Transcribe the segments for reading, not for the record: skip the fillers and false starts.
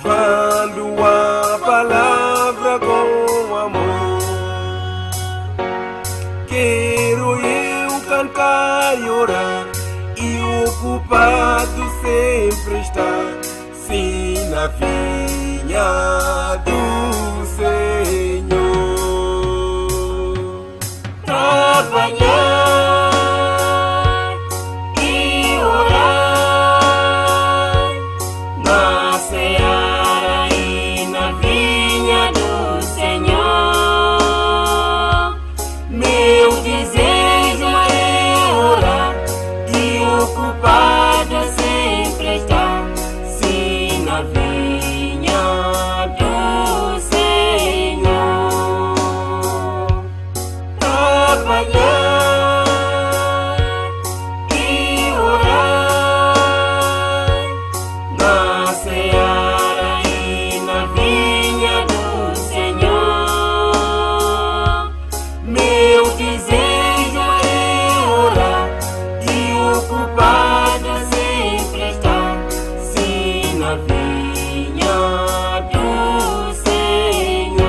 levando a palavra com amor. Quero eu cantar e orar, e ocupado sempre estar, sim, na vinha do Senhor. Trabalhar e orar na seara e na vinha do Senhor. Meu desejo é orar e ocupado sempre estar, sim, na vinha do Senhor. Trabalhar e orar na seara e na vinha do Senhor. Meu desejo é orar e ocupado sempre estar, sim, na vinha do Senhor.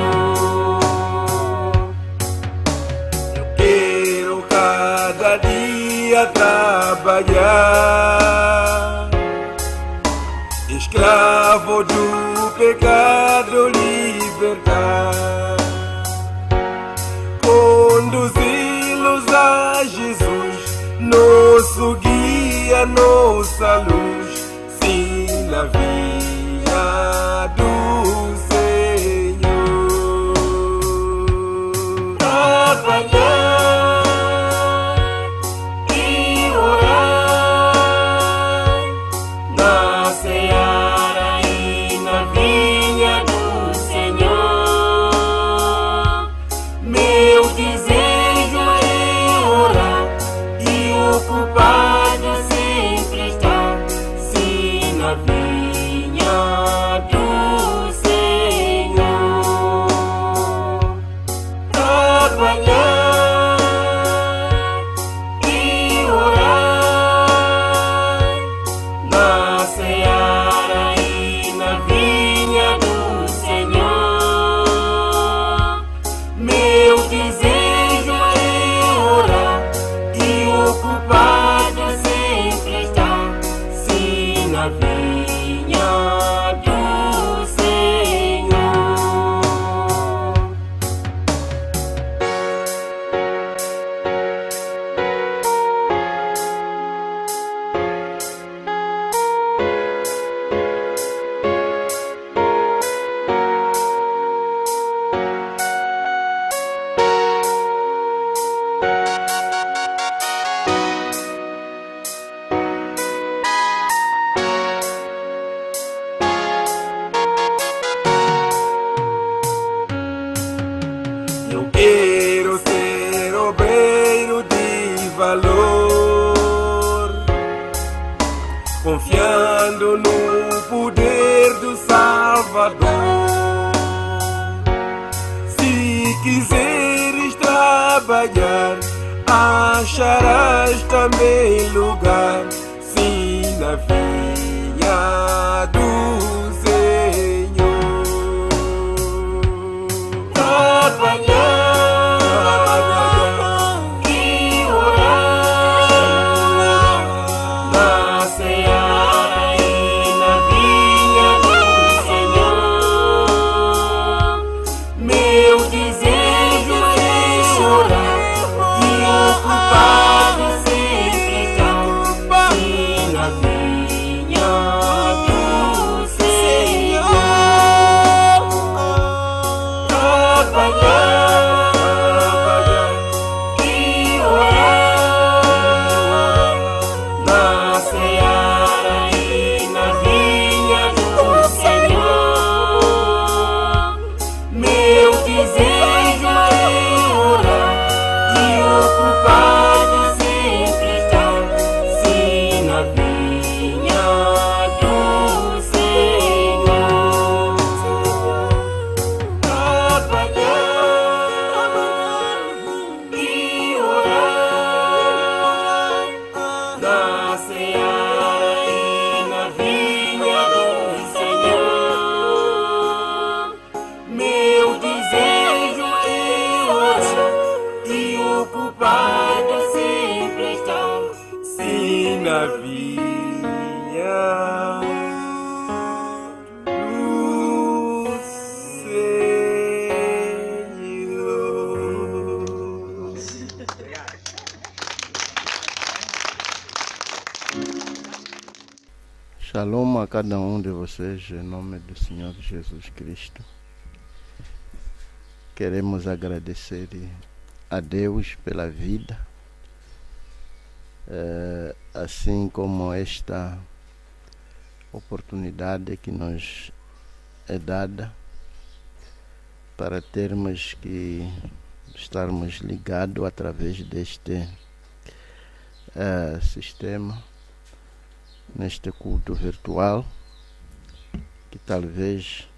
Eu quero cada dia trabalhar, escravo do pecado libertar, conduzi-los a Jesus, nosso guia, nossa luz, sim, na vinha do Senhor. Trabalhar e orar na seara e na vinha do Senhor. Meu desejo é orar e ocupado sempre estar, sim, na vinha do Senhor. Trabalhar e orar na seara e na vinha do Senhor. Meu desejo é orar e ocupado sempre estar, sim, na vinha do Senhor. Eu quero ser obreiro de valor, confiando no poder do Salvador. Se quiseres trabalhar, acharás também lugar, sim, na vinha do Senhor. Trabalhar e orar na seara e na vinha do Senhor. Meu desejo é orar e ocupado sempre estar, sim, na vinha do Senhor. Trabalhar e orar na seara e na vinha do Senhor. Meu desejo é orar e ocupado sempre estar, sim, na vinha do Senhor. Trabalhar e orar na seara do Senhor. Shalom a cada um de vocês, em nome do Senhor Jesus Cristo. Queremos agradecer a Deus pela vida, assim como esta oportunidade que nos é dada para termos que estarmos ligados através deste sistema, neste culto virtual, que talvez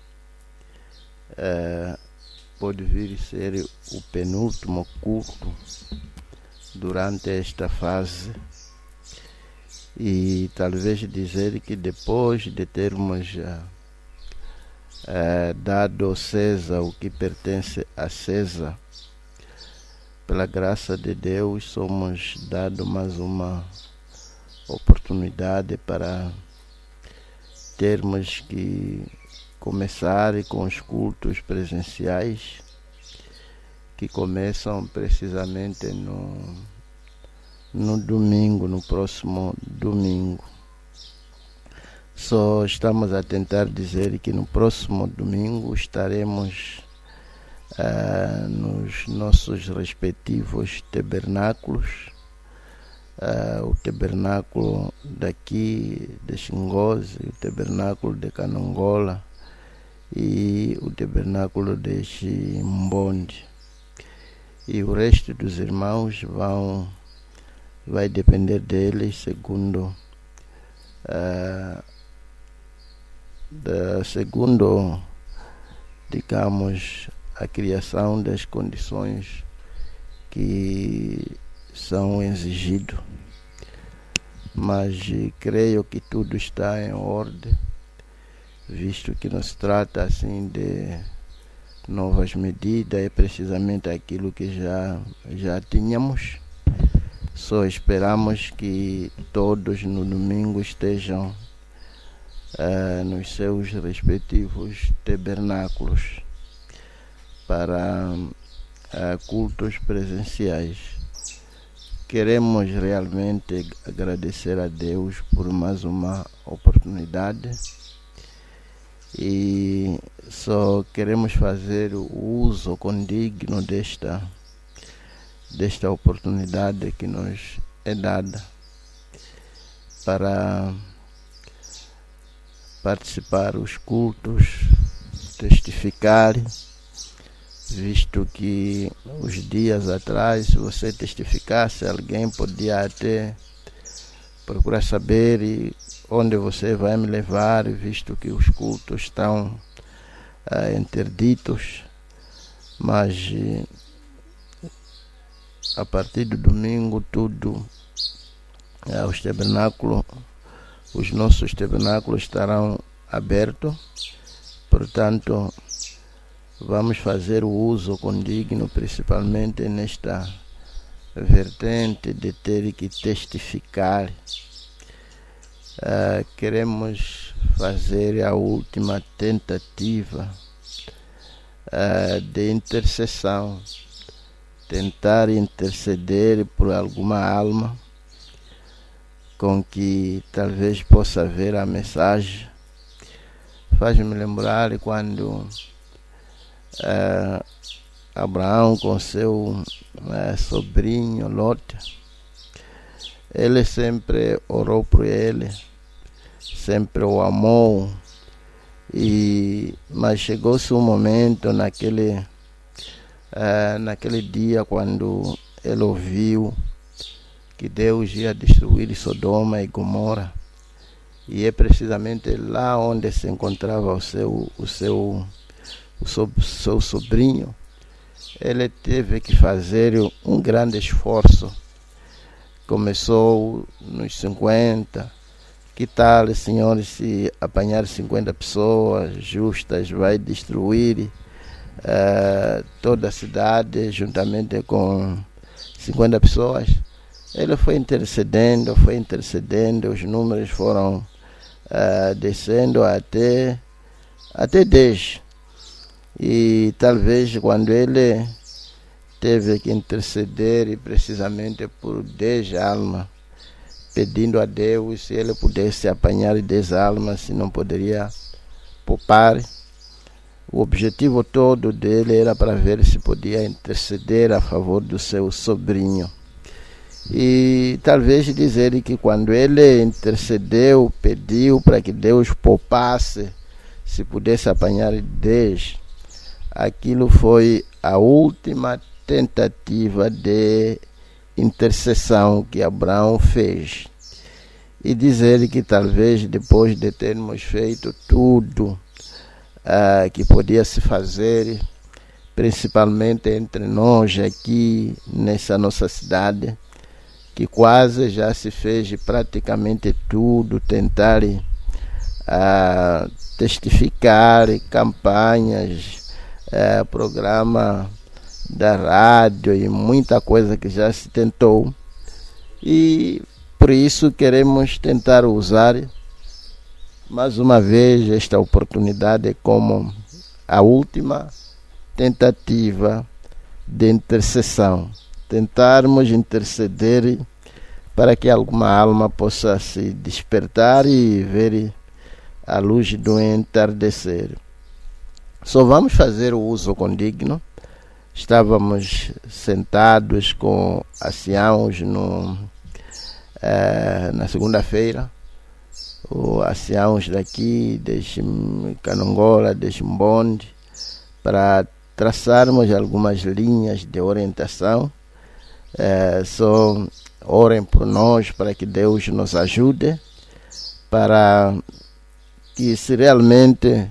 pode vir ser o penúltimo culto durante esta fase, e talvez dizer que depois de termos dado ao César o que pertence a César, pela graça de Deus somos dados mais uma oportunidade para termos que começar com os cultos presenciais, que começam precisamente no domingo, no próximo domingo. Só estamos a tentar dizer que no próximo domingo estaremos nos nossos respectivos tabernáculos, o tabernáculo daqui de Xingoze, o tabernáculo de Canongola e o tabernáculo de Chimbonde. E o resto dos irmãos vai depender deles segundo digamos, a criação das condições que são exigidos. Mas creio que tudo está em ordem, visto que não se trata assim de novas medidas, é precisamente aquilo que já tínhamos. Só esperamos que todos no domingo estejam nos seus respectivos tabernáculos para cultos presenciais. Queremos realmente agradecer a Deus por mais uma oportunidade e só queremos fazer o uso condigno desta oportunidade que nos é dada para participar dos cultos, testificar, visto que os dias atrás, se você testificasse, alguém podia até procurar saber onde você vai me levar, visto que os cultos estão interditos. Mas a partir do domingo tudo, os nossos tabernáculos estarão abertos. Portanto, vamos fazer o uso condigno, principalmente nesta vertente de ter que testificar. Queremos fazer a última tentativa de intercessão, tentar interceder por alguma alma com que talvez possa ver a mensagem. Faz-me lembrar quando Abraão com seu sobrinho Lot, ele sempre orou por ele, sempre o amou, mas chegou-se um momento naquele dia quando ele ouviu que Deus ia destruir Sodoma e Gomorra, e é precisamente lá onde se encontrava o seu sobrinho. Ele teve que fazer um grande esforço. Começou nos 50. Que tal, senhores, se apanhar 50 pessoas justas, vai destruir toda a cidade juntamente com 50 pessoas? Ele foi intercedendo, os números foram descendo até 10. E talvez quando ele teve que interceder precisamente por 10 almas, pedindo a Deus se ele pudesse apanhar 10 almas, se não poderia poupar. O objetivo todo dele era para ver se podia interceder a favor do seu sobrinho. E talvez dizer que quando ele intercedeu, pediu para que Deus poupasse, se pudesse apanhar 10, aquilo foi a última tentativa de intercessão que Abraão fez. E dizer que talvez depois de termos feito tudo que podia se fazer, principalmente entre nós aqui nessa nossa cidade, que quase já se fez praticamente tudo, tentar testificar campanhas, programa da rádio e muita coisa que já se tentou, e por isso queremos tentar usar mais uma vez esta oportunidade como a última tentativa de intercessão, tentarmos interceder para que alguma alma possa se despertar e ver a luz do entardecer. Só vamos fazer o uso condigno. Estávamos sentados com anciãos na segunda-feira, os anciãos daqui, de Canongola, de Chimbonde, para traçarmos algumas linhas de orientação. Só orem por nós para que Deus nos ajude, para que se realmente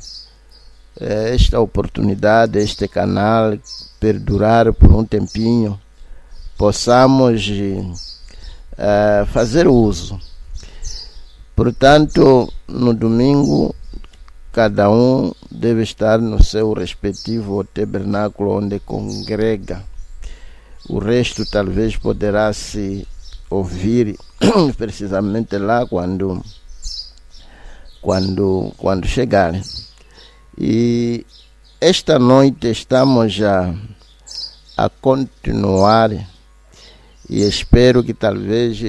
esta oportunidade, este canal perdurar por um tempinho, possamos fazer uso. Portanto, no domingo, cada um deve estar no seu respectivo tabernáculo onde congrega. O resto talvez poderá se ouvir precisamente lá quando chegarem. E esta noite estamos a continuar, e espero que talvez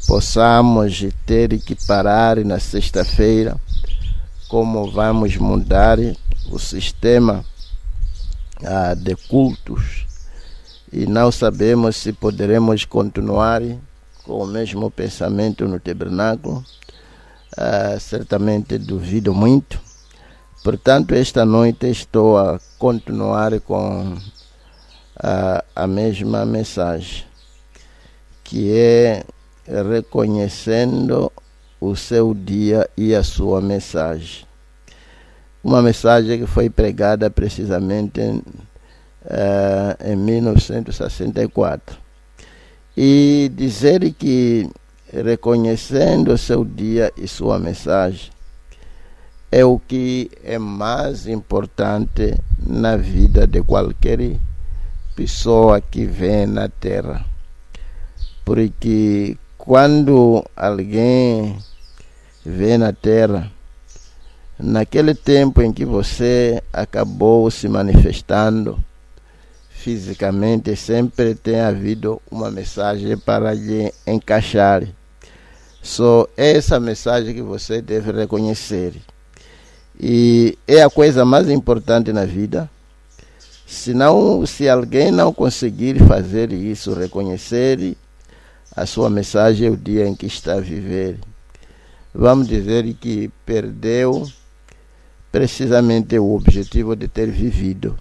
possamos ter que parar na sexta-feira, como vamos mudar o sistema de cultos, e não sabemos se poderemos continuar com o mesmo pensamento no tabernáculo. Certamente duvido muito. Portanto, esta noite estou a continuar com a mesma mensagem, que é reconhecendo o seu dia e a sua mensagem. Uma mensagem que foi pregada precisamente em 1964. E dizer que reconhecendo o seu dia e sua mensagem é o que é mais importante na vida de qualquer pessoa que vem na Terra. Porque quando alguém vem na Terra, naquele tempo em que você acabou se manifestando fisicamente, sempre tem havido uma mensagem para lhe encaixar. Só essa mensagem que você deve reconhecer. E é a coisa mais importante na vida. Se alguém não conseguir fazer isso, reconhecer a sua mensagem, é o dia em que está a viver, vamos dizer que perdeu precisamente o objetivo de ter vivido.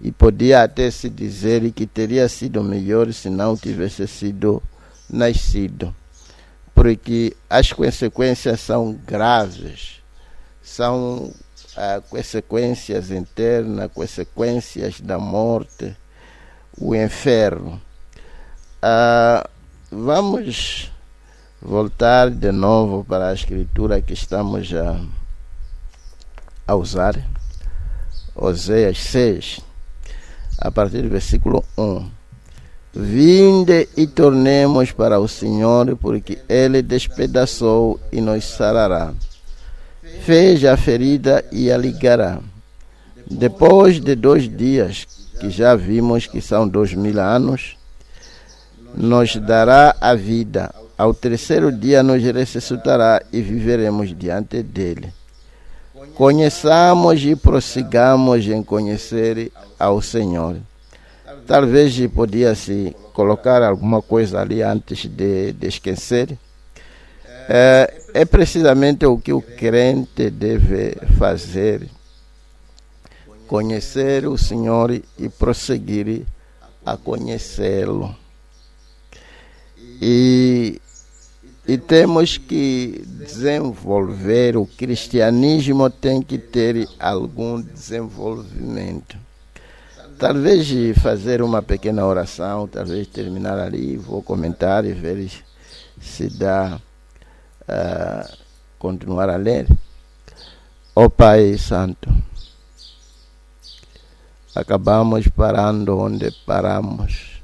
E podia até se dizer que teria sido melhor se não tivesse sido nascido. Porque as consequências são graves. São consequências internas, consequências da morte, o inferno. Vamos voltar de novo para a escritura que estamos a usar, Oséias 6, a partir do versículo 1. Vinde e tornemos para o Senhor, porque Ele despedaçou e nos sarará. Fez a ferida e a ligará. Depois de 2 dias, que já vimos que são 2000 anos, nos dará a vida. Ao 3º dia nos ressuscitará e viveremos diante dele. Conheçamos e prossigamos em conhecer ao Senhor. Talvez podia-se colocar alguma coisa ali antes de esquecer. É precisamente o que o crente deve fazer. Conhecer o Senhor e prosseguir a conhecê-lo. E temos que desenvolver, o cristianismo tem que ter algum desenvolvimento. Talvez fazer uma pequena oração, talvez terminar ali, vou comentar e ver se dá continuar a ler. Ó Pai Santo, acabamos parando onde paramos.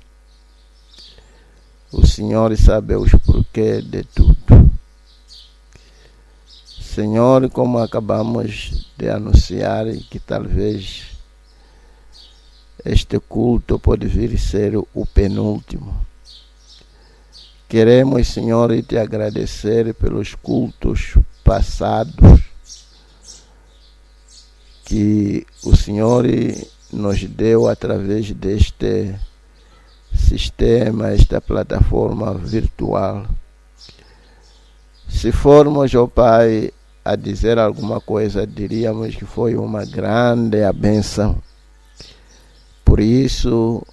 O Senhor sabe os porquês de tudo. Senhor, como acabamos de anunciar, que talvez este culto pode vir ser o penúltimo. Queremos, Senhor, te agradecer pelos cultos passados que o Senhor nos deu através deste sistema, esta plataforma virtual. Se formos, ó Pai, a dizer alguma coisa, diríamos que foi uma grande bênção. Por isso,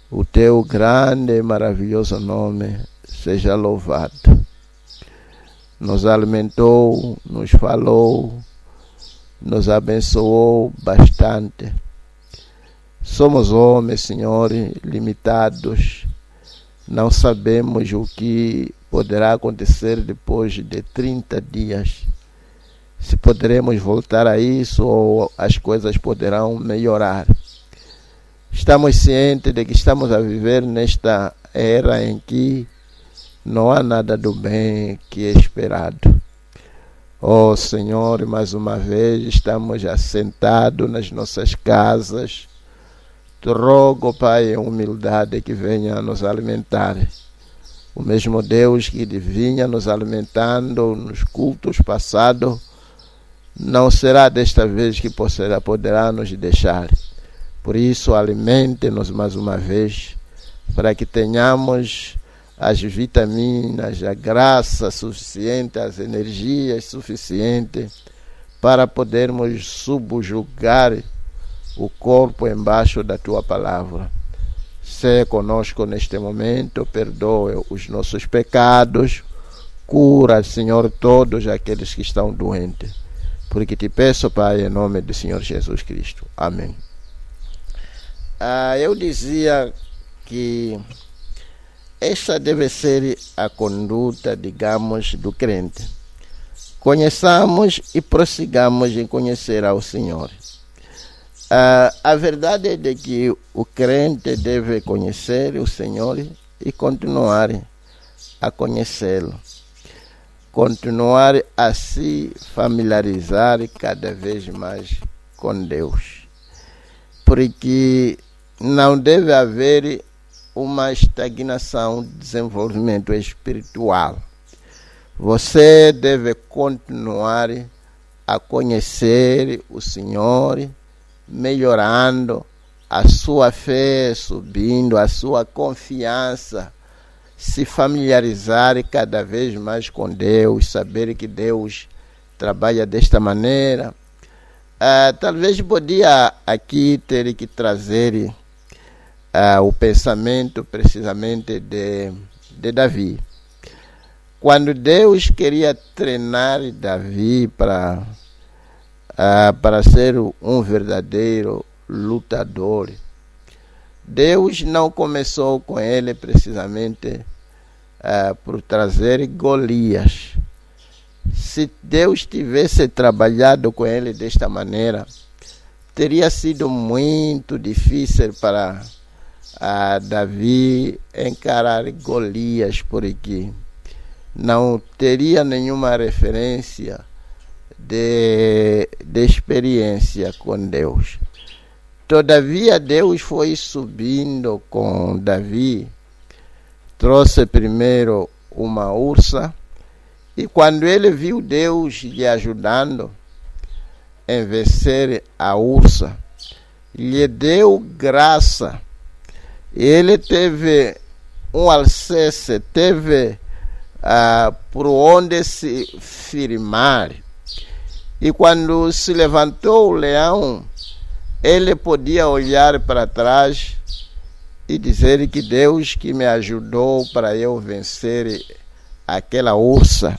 o teu grande e maravilhoso nome seja louvado. Nos alimentou, nos falou, nos abençoou bastante. Somos homens, Senhor, limitados. Não sabemos o que poderá acontecer depois de 30 dias. Se poderemos voltar a isso ou as coisas poderão melhorar. Estamos cientes de que estamos a viver nesta era em que não há nada do bem que é esperado. Oh Senhor, mais uma vez estamos assentados nas nossas casas. Te rogo, Pai, em humildade que venha nos alimentar. O mesmo Deus que vinha nos alimentando nos cultos passados, não será desta vez que poderá nos deixar. Por isso, alimente-nos mais uma vez, para que tenhamos as vitaminas, a graça suficiente, as energias suficientes, para podermos subjugar o corpo embaixo da Tua Palavra. Seja conosco neste momento, perdoe os nossos pecados, cura, Senhor, todos aqueles que estão doentes. Porque te peço, Pai, em nome do Senhor Jesus Cristo. Amém. Eu dizia que esta deve ser a conduta, digamos, do crente. Conheçamos e prossigamos em conhecer ao Senhor. A verdade é de que o crente deve conhecer o Senhor e continuar a conhecê-lo. Continuar a se familiarizar cada vez mais com Deus. Porque não deve haver uma estagnação de desenvolvimento espiritual. Você deve continuar a conhecer o Senhor, melhorando a sua fé, subindo a sua confiança, se familiarizar cada vez mais com Deus, saber que Deus trabalha desta maneira. Talvez podia aqui ter que trazer o pensamento precisamente de Davi. Quando Deus queria treinar Davi para ser um verdadeiro lutador, Deus não começou com ele precisamente por trazer Golias. Se Deus tivesse trabalhado com ele desta maneira, teria sido muito difícil para a Davi encarar Golias por aqui. Não teria nenhuma referência de experiência com Deus. Todavia, Deus foi subindo com Davi, trouxe primeiro uma ursa, e quando ele viu Deus lhe ajudando em vencer a ursa, lhe deu graça. Ele teve um alicerce, teve por onde se firmar. E quando se levantou o leão, ele podia olhar para trás e dizer que Deus que me ajudou para eu vencer aquela ursa,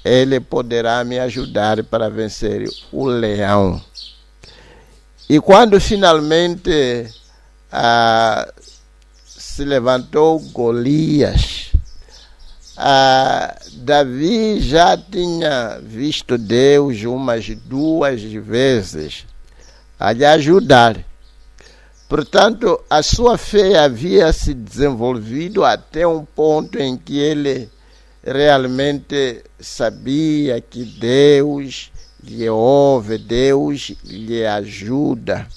Ele poderá me ajudar para vencer o leão. E quando finalmente se levantou Golias, Davi já tinha visto Deus umas 2 vezes a lhe ajudar. Portanto, a sua fé havia se desenvolvido até um ponto em que ele realmente sabia que Deus lhe ouve, Deus lhe ajuda.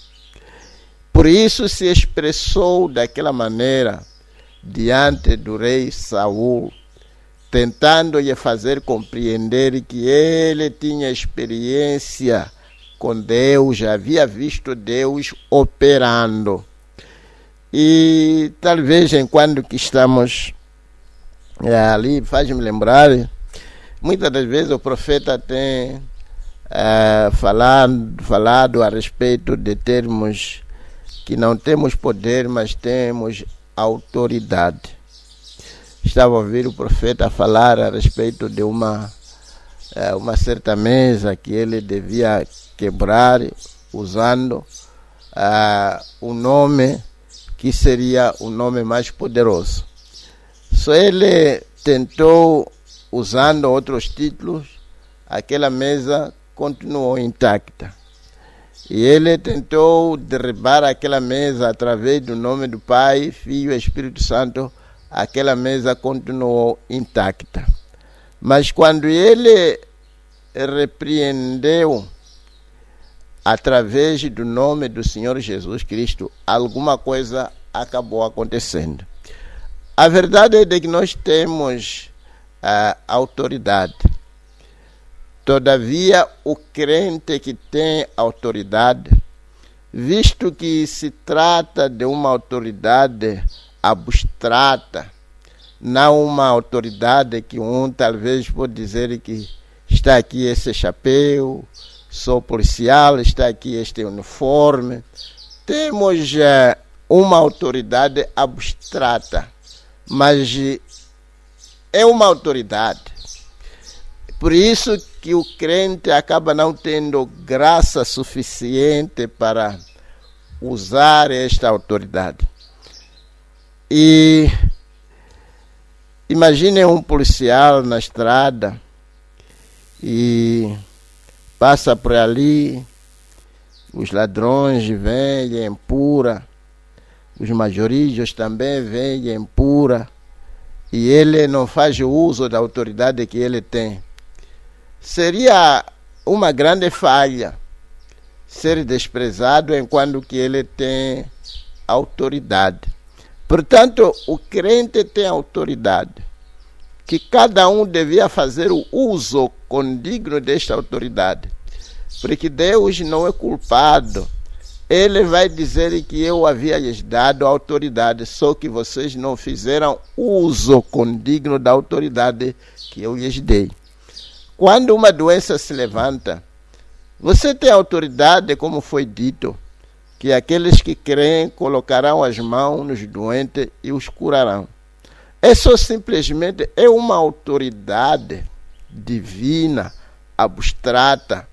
Por isso se expressou daquela maneira diante do rei Saul, tentando lhe fazer compreender que ele tinha experiência com Deus, já havia visto Deus operando. E talvez enquanto que estamos ali, faz-me lembrar, muitas das vezes o profeta tem falado a respeito de termos que não temos poder, mas temos autoridade. Estava a ouvir o profeta falar a respeito de uma certa mesa que ele devia quebrar usando o nome que seria o nome mais poderoso. Só ele tentou, usando outros títulos, aquela mesa continuou intacta. E ele tentou derribar aquela mesa através do nome do Pai, Filho e Espírito Santo, aquela mesa continuou intacta. Mas quando ele repreendeu através do nome do Senhor Jesus Cristo, alguma coisa acabou acontecendo. A verdade é que nós temos autoridade. Todavia, o crente que tem autoridade, visto que se trata de uma autoridade abstrata, não uma autoridade que talvez pode dizer que está aqui esse chapéu, sou policial, está aqui este uniforme. Temos uma autoridade abstrata, mas é uma autoridade. Por isso que o crente acaba não tendo graça suficiente para usar esta autoridade. E imagine um policial na estrada e passa por ali, os ladrões vêm e empurram, os majorijos também vêm e empurram, e ele não faz uso da autoridade que ele tem. Seria uma grande falha ser desprezado enquanto que ele tem autoridade. Portanto, o crente tem autoridade, que cada um devia fazer o uso condigno desta autoridade, porque Deus não é culpado. Ele vai dizer que eu havia lhes dado autoridade, só que vocês não fizeram uso condigno da autoridade que eu lhes dei. Quando uma doença se levanta, você tem autoridade, como foi dito, que aqueles que creem colocarão as mãos nos doentes e os curarão. Isso simplesmente é uma autoridade divina, abstrata,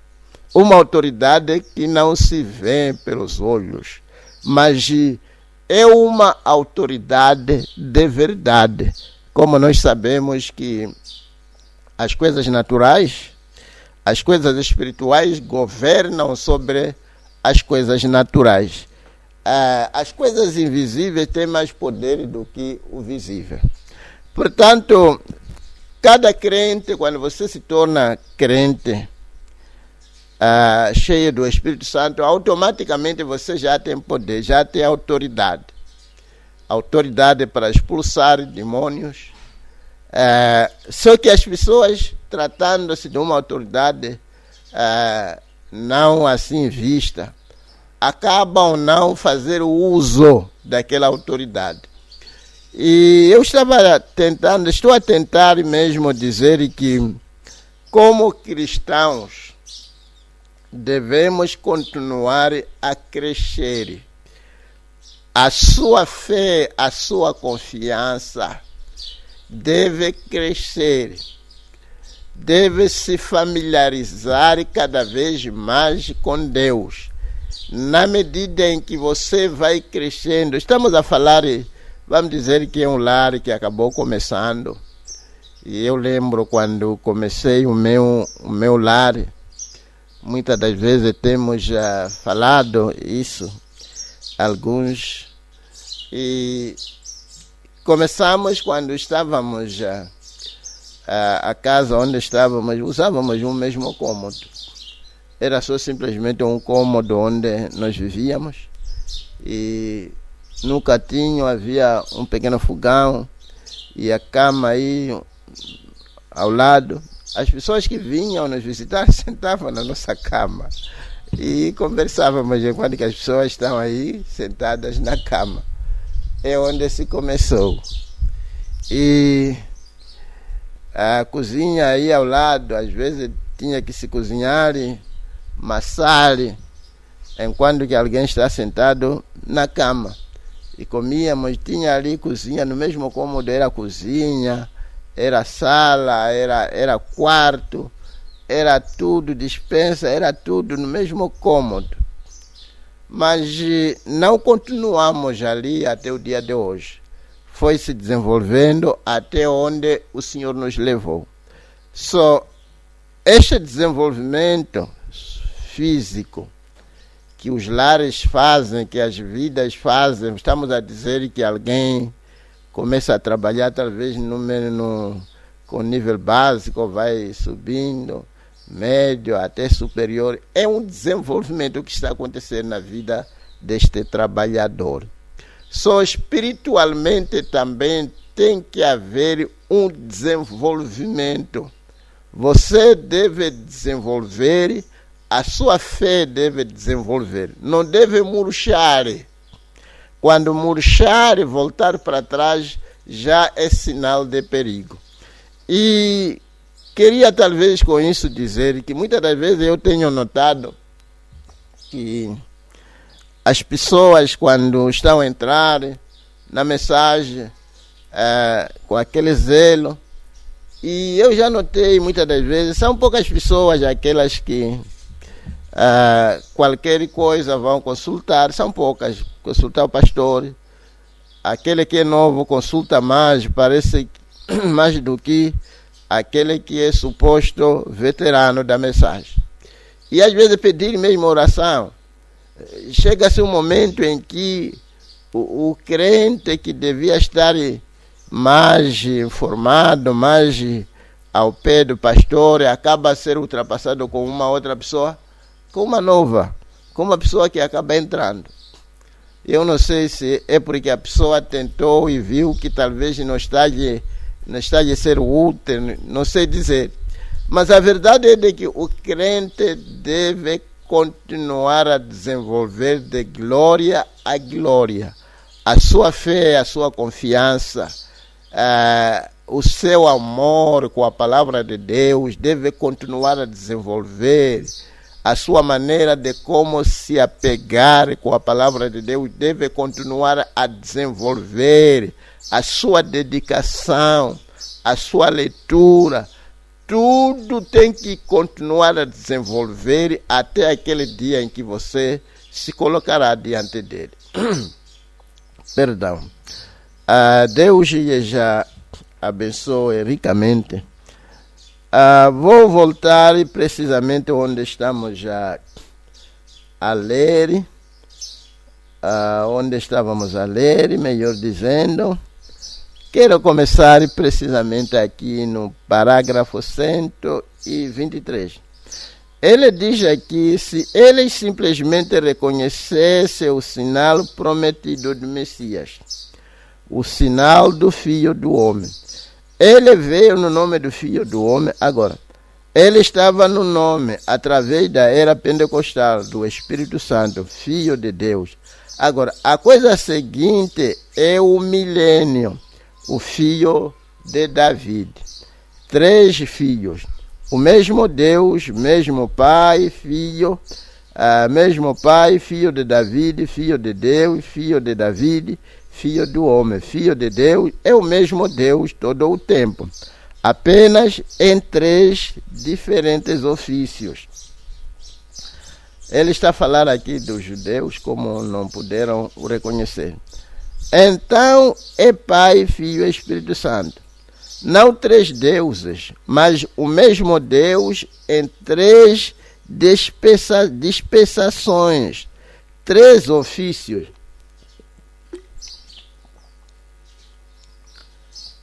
uma autoridade que não se vê pelos olhos, mas é uma autoridade de verdade. Como nós sabemos que as coisas naturais, as coisas espirituais governam sobre as coisas naturais. as coisas invisíveis têm mais poder do que o visível. Portanto, cada crente, quando você se torna crente, cheio do Espírito Santo, automaticamente você já tem poder, já tem autoridade. Autoridade para expulsar demônios. Só que as pessoas, tratando-se de uma autoridade não assim vista, acabam não fazer o uso daquela autoridade. E eu estou a tentar mesmo dizer que, como cristãos, devemos continuar a crescer. A sua fé, a sua confiança deve crescer. Deve se familiarizar cada vez mais com Deus. Na medida em que você vai crescendo, estamos a falar, vamos dizer que é um lar que acabou começando. E eu lembro quando comecei o meu lar, muitas das vezes temos já falado isso, alguns, e começamos quando estávamos a casa onde estávamos, usávamos um mesmo cômodo. Era só simplesmente um cômodo onde nós vivíamos e no cantinho havia um pequeno fogão e a cama aí ao lado. As pessoas que vinham nos visitar sentavam na nossa cama e conversávamos enquanto que as pessoas estão aí sentadas na cama. É onde se começou. E a cozinha aí ao lado, às vezes tinha que se cozinhar e massar enquanto que alguém está sentado na cama. E comíamos, tinha ali cozinha, no mesmo cômodo era cozinha, era sala, era quarto, era tudo, despensa, era tudo no mesmo cômodo. Mas não continuamos ali até o dia de hoje. Foi se desenvolvendo até onde o Senhor nos levou. Este desenvolvimento físico que os lares fazem, que as vidas fazem, estamos a dizer que alguém começa a trabalhar talvez com nível básico, vai subindo, médio até superior. É um desenvolvimento que está acontecendo na vida deste trabalhador. Espiritualmente também tem que haver um desenvolvimento. Você deve desenvolver, a sua fé deve desenvolver. Não deve murchar. Quando murchar e voltar para trás, já é sinal de perigo. E queria talvez com isso dizer que muitas das vezes eu tenho notado que as pessoas, quando estão a entrar na mensagem, com aquele zelo, e eu já notei muitas das vezes, são poucas pessoas aquelas que qualquer coisa vão consultar, são poucas, consultar o pastor. Aquele que é novo consulta mais, parece mais do que aquele que é suposto veterano da mensagem. E às vezes pedir mesmo oração. Chega-se um momento em que o crente que devia estar mais informado, mais ao pé do pastor, acaba a ser ultrapassado com uma outra pessoa, com uma nova, com uma pessoa que acaba entrando. Eu não sei se é porque a pessoa tentou e viu que talvez não está a ser útil, não sei dizer. Mas a verdade é de que o crente deve continuar a desenvolver de glória a glória. A sua fé, a sua confiança, o seu amor com a palavra de Deus deve continuar a desenvolver. A sua maneira de como se apegar com a palavra de Deus deve continuar a desenvolver. A sua dedicação, a sua leitura, tudo tem que continuar a desenvolver até aquele dia em que você se colocará diante dele. Perdão. Deus já abençoe ricamente. Vou voltar precisamente onde estamos já a ler onde estávamos a ler, melhor dizendo, quero começar precisamente aqui no parágrafo 123. Ele diz aqui, se eles simplesmente reconhecessem o sinal prometido do Messias, o sinal do Filho do Homem. Ele veio no nome do Filho do Homem. Agora, ele estava no nome, através da era pentecostal, do Espírito Santo, Filho de Deus. Agora, a coisa seguinte é o milênio, o filho de David. 3 filhos. O mesmo Deus, mesmo Pai, Filho, mesmo Pai, Filho de David, Filho de Deus, Filho de David, Filho do Homem. Filho de Deus é o mesmo Deus todo o tempo, apenas em 3 diferentes ofícios. Ele está a falar aqui dos judeus, como não puderam o reconhecer. Então é Pai, Filho e Espírito Santo. Não 3 deuses, mas o mesmo Deus em 3 dispensações, 3 ofícios.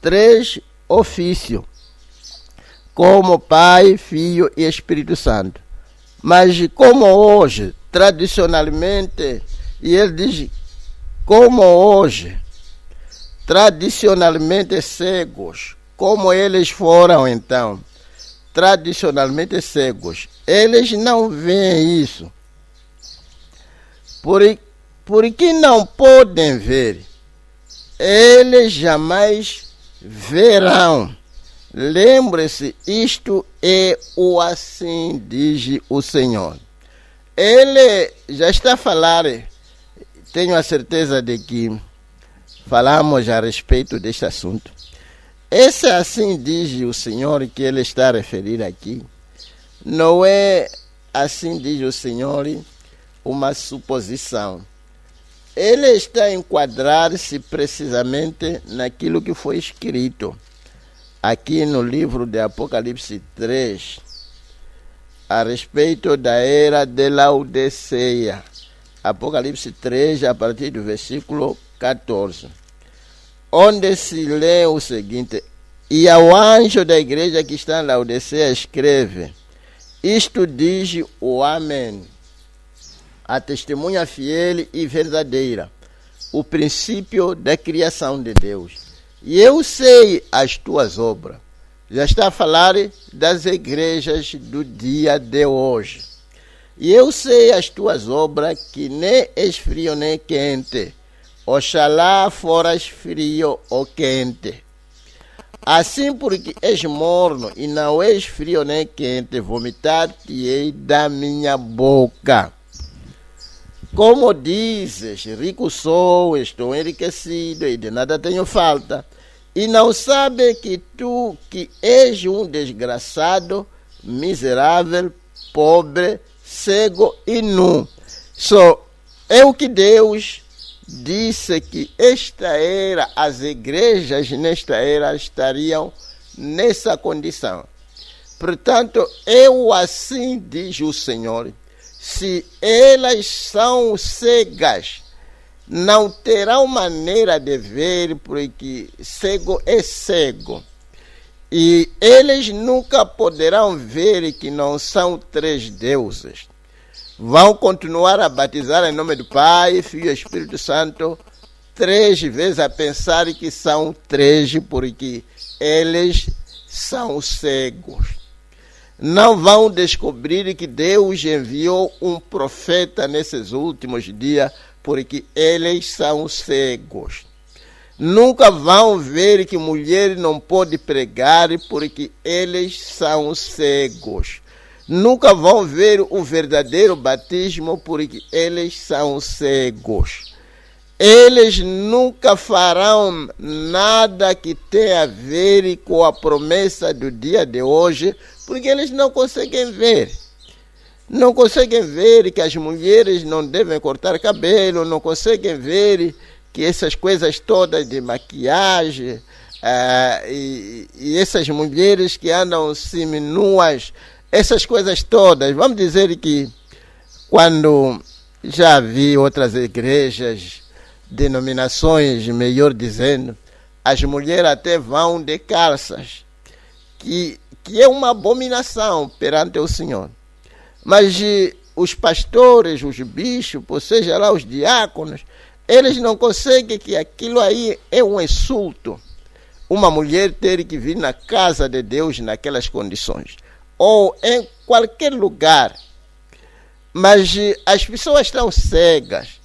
3 ofícios, como Pai, Filho e Espírito Santo. Mas como hoje, tradicionalmente, e ele diz, como hoje, tradicionalmente cegos, como eles foram então, tradicionalmente cegos, eles não veem isso. Porque não podem ver, eles jamais verão. Lembre-se, isto é o assim diz o Senhor. Ele já está a falar, tenho a certeza de que falamos a respeito deste assunto. Esse assim diz o Senhor que ele está a referir aqui, não é assim diz o Senhor uma suposição. Ele está a enquadrar-se precisamente naquilo que foi escrito aqui no livro de Apocalipse 3, a respeito da era de Laodiceia. Apocalipse 3, a partir do versículo 14, onde se lê o seguinte: e ao anjo da igreja que está em Laodiceia escreve, isto diz o Amém, a testemunha fiel e verdadeira, o princípio da criação de Deus. E eu sei as tuas obras. Já está a falar das igrejas do dia de hoje. E eu sei as tuas obras, que nem és frio nem quente. Oxalá foras frio ou quente. Assim, porque és morno e não és frio nem quente, vomitar-te-ei da minha boca. Como dizes, rico sou, estou enriquecido e de nada tenho falta, e não sabe que tu, que és um desgraçado, miserável, pobre, cego e nu. É o que Deus disse, que esta era, as igrejas nesta era estariam nessa condição. Portanto, eu assim diz o Senhor, se elas são cegas, não terão maneira de ver, porque cego é cego. E eles nunca poderão ver que não são 3 deuses. Vão continuar a batizar em nome do Pai, Filho e Espírito Santo 3 vezes, a pensar que são 3, porque eles são cegos. Não vão descobrir que Deus enviou um profeta nesses últimos dias, porque eles são cegos. Nunca vão ver que mulher não pode pregar, porque eles são cegos. Nunca vão ver o verdadeiro batismo, porque eles são cegos. Eles nunca farão nada que tenha a ver com a promessa do dia de hoje, porque eles não conseguem ver. Não conseguem ver que as mulheres não devem cortar cabelo, não conseguem ver que essas coisas todas de maquiagem, e essas mulheres que andam seminuas, essas coisas todas. Vamos dizer que quando já vi outras igrejas, denominações, melhor dizendo, as mulheres até vão de calças, que é uma abominação perante o Senhor. Mas os pastores, os bispos, ou seja lá os diáconos, eles não conseguem que aquilo aí é um insulto. Uma mulher ter que vir na casa de Deus naquelas condições, ou em qualquer lugar. Mas as pessoas estão cegas.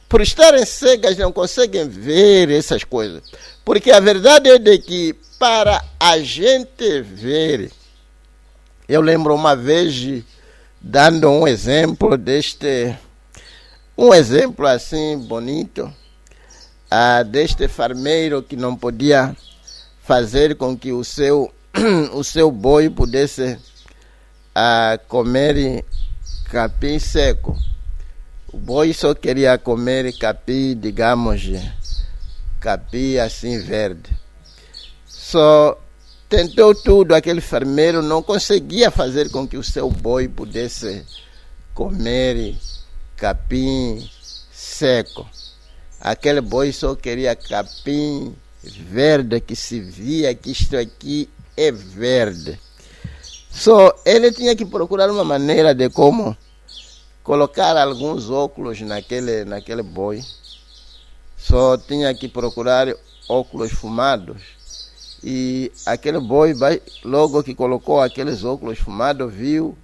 Por estarem cegas não conseguem ver essas coisas. Porque a verdade é de que para a gente ver, eu lembro uma vez dando um exemplo um exemplo assim bonito, deste farmeiro que não podia fazer com que o seu boi pudesse comer capim seco. O boi só queria comer capim, digamos, capim assim verde. Só tentou tudo, aquele farmeiro não conseguia fazer com que o seu boi pudesse comer capim seco. Aquele boi só queria capim verde, que se via que isto aqui é verde. Só ele tinha que procurar uma maneira de como colocar alguns óculos naquele boi. Só tinha que procurar óculos fumados. E aquele boi, logo que colocou aqueles óculos fumados, viu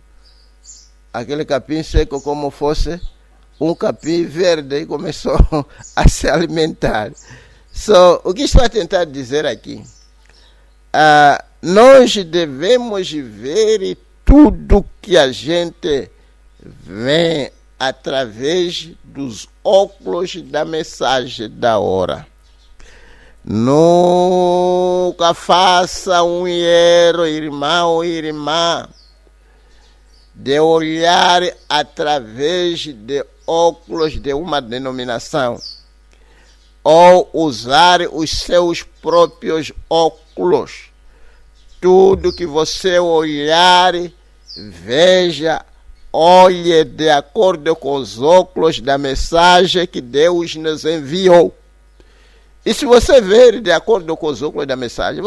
aquele capim seco como fosse um capim verde e começou a se alimentar. O que estou a tentar dizer aqui? Nós devemos ver tudo que a gente vê através dos óculos da mensagem da hora. Nunca faça um erro, irmão e irmã, de olhar através de óculos de uma denominação ou usar os seus próprios óculos. Tudo que você olhar, veja, olhe de acordo com os óculos da mensagem que Deus nos enviou. E se você ver de acordo com os óculos da mensagem,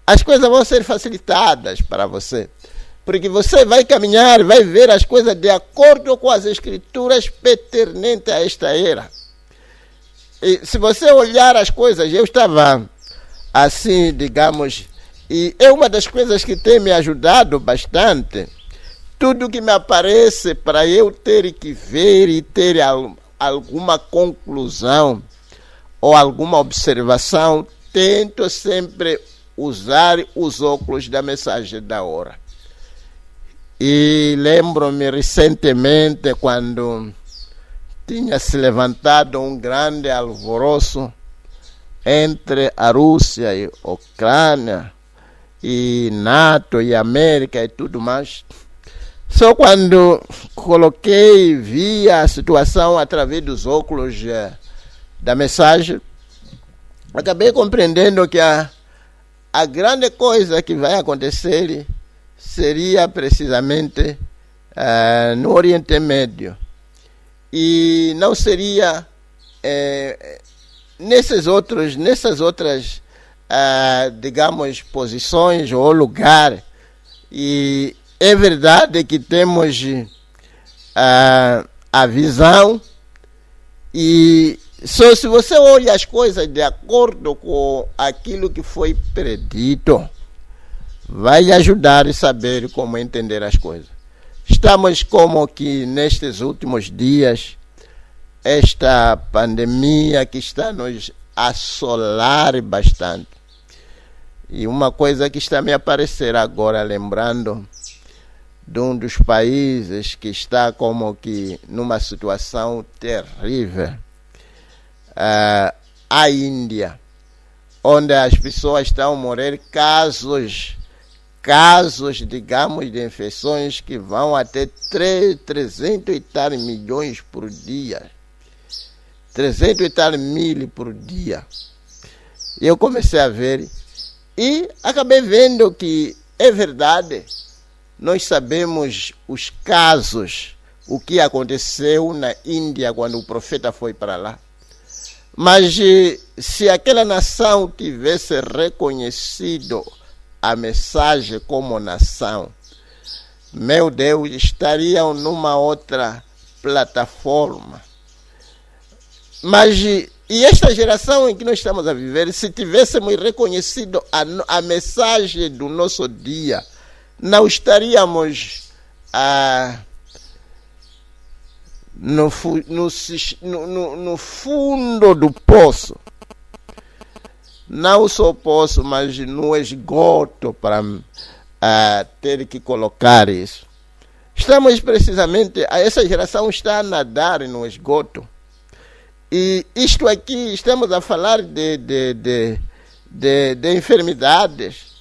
as coisas vão ser facilitadas para você. Porque você vai caminhar, vai ver as coisas de acordo com as escrituras pertinentes a esta era. E se você olhar as coisas, eu estava assim, digamos, e é uma das coisas que tem me ajudado bastante. Tudo que me aparece para eu ter que ver e ter alguma conclusão ou alguma observação, tento sempre usar os óculos da mensagem da hora. E lembro-me recentemente quando tinha se levantado um grande alvoroço entre a Rússia e a Ucrânia, e NATO e América e tudo mais. Só quando coloquei e vi a situação através dos óculos da mensagem, acabei compreendendo que a grande coisa que vai acontecer seria precisamente no Oriente Médio. E não seria nessas outras, digamos, posições ou lugar. E é verdade que temos a visão, e só se você olha as coisas de acordo com aquilo que foi predito, vai ajudar a saber como entender as coisas. Estamos como que nestes últimos dias, esta pandemia que está nos assolar bastante. E uma coisa que está me aparecer agora, lembrando de um dos países que está como que numa situação terrível, a Índia, onde as pessoas estão a morrer, casos, digamos, de infecções que vão até 300 e tal milhões por dia. 300 e tal mil por dia. Eu comecei a ver e acabei vendo que é verdade. Nós sabemos os casos o que aconteceu na Índia quando o profeta foi para lá. Mas se aquela nação tivesse reconhecido a mensagem como nação, meu Deus, estariam numa outra plataforma. Mas e esta geração em que nós estamos a viver, se tivéssemos reconhecido a mensagem do nosso dia, não estaríamos no fundo do poço. Não só poço, mas no esgoto para ter que colocar isso. Estamos precisamente, essa geração está a nadar no esgoto. E isto aqui, estamos a falar de enfermidades.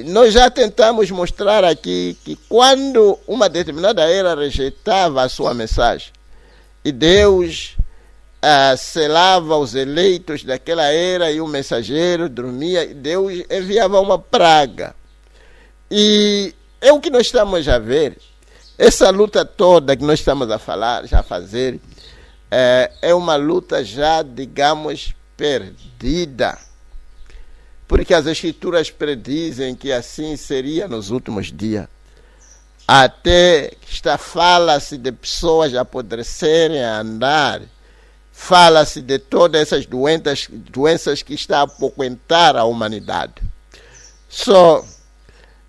Nós já tentamos mostrar aqui que quando uma determinada era rejeitava a sua mensagem, e Deus selava os eleitos daquela era, e o mensageiro dormia, e Deus enviava uma praga. E é o que nós estamos a ver. Essa luta toda que nós estamos a falar, já a fazer, é uma luta já, digamos, perdida. Porque as escrituras predizem que assim seria nos últimos dias. Até fala-se de pessoas apodrecerem a andar. Fala-se de todas essas doenças que estão a apoquentar a humanidade.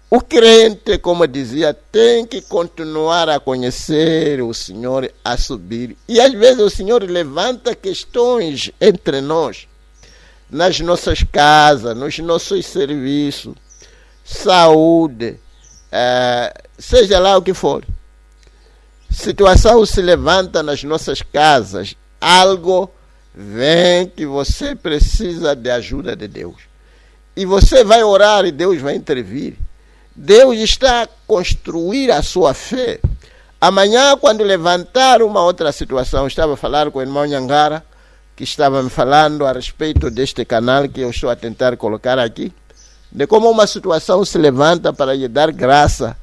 O crente, como dizia, tem que continuar a conhecer o Senhor, a subir. E às vezes o Senhor levanta questões entre nós, nas nossas casas, nos nossos serviços, saúde, seja lá o que for. Situação se levanta nas nossas casas, algo vem que você precisa de ajuda de Deus. E você vai orar e Deus vai intervir. Deus está a construir a sua fé. Amanhã, quando levantar uma outra situação, estava a falar com o irmão Nhangara, que estava me falando a respeito deste canal que eu estou a tentar colocar aqui, de como uma situação se levanta para lhe dar graça,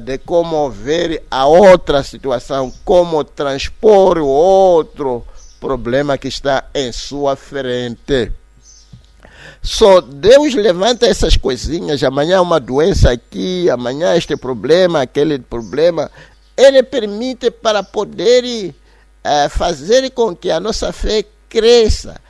de como ver a outra situação, como transpor o outro problema que está em sua frente. Deus levanta essas coisinhas, amanhã uma doença aqui, amanhã este problema, aquele problema. Ele permite para poder fazer com que a nossa fé cresça.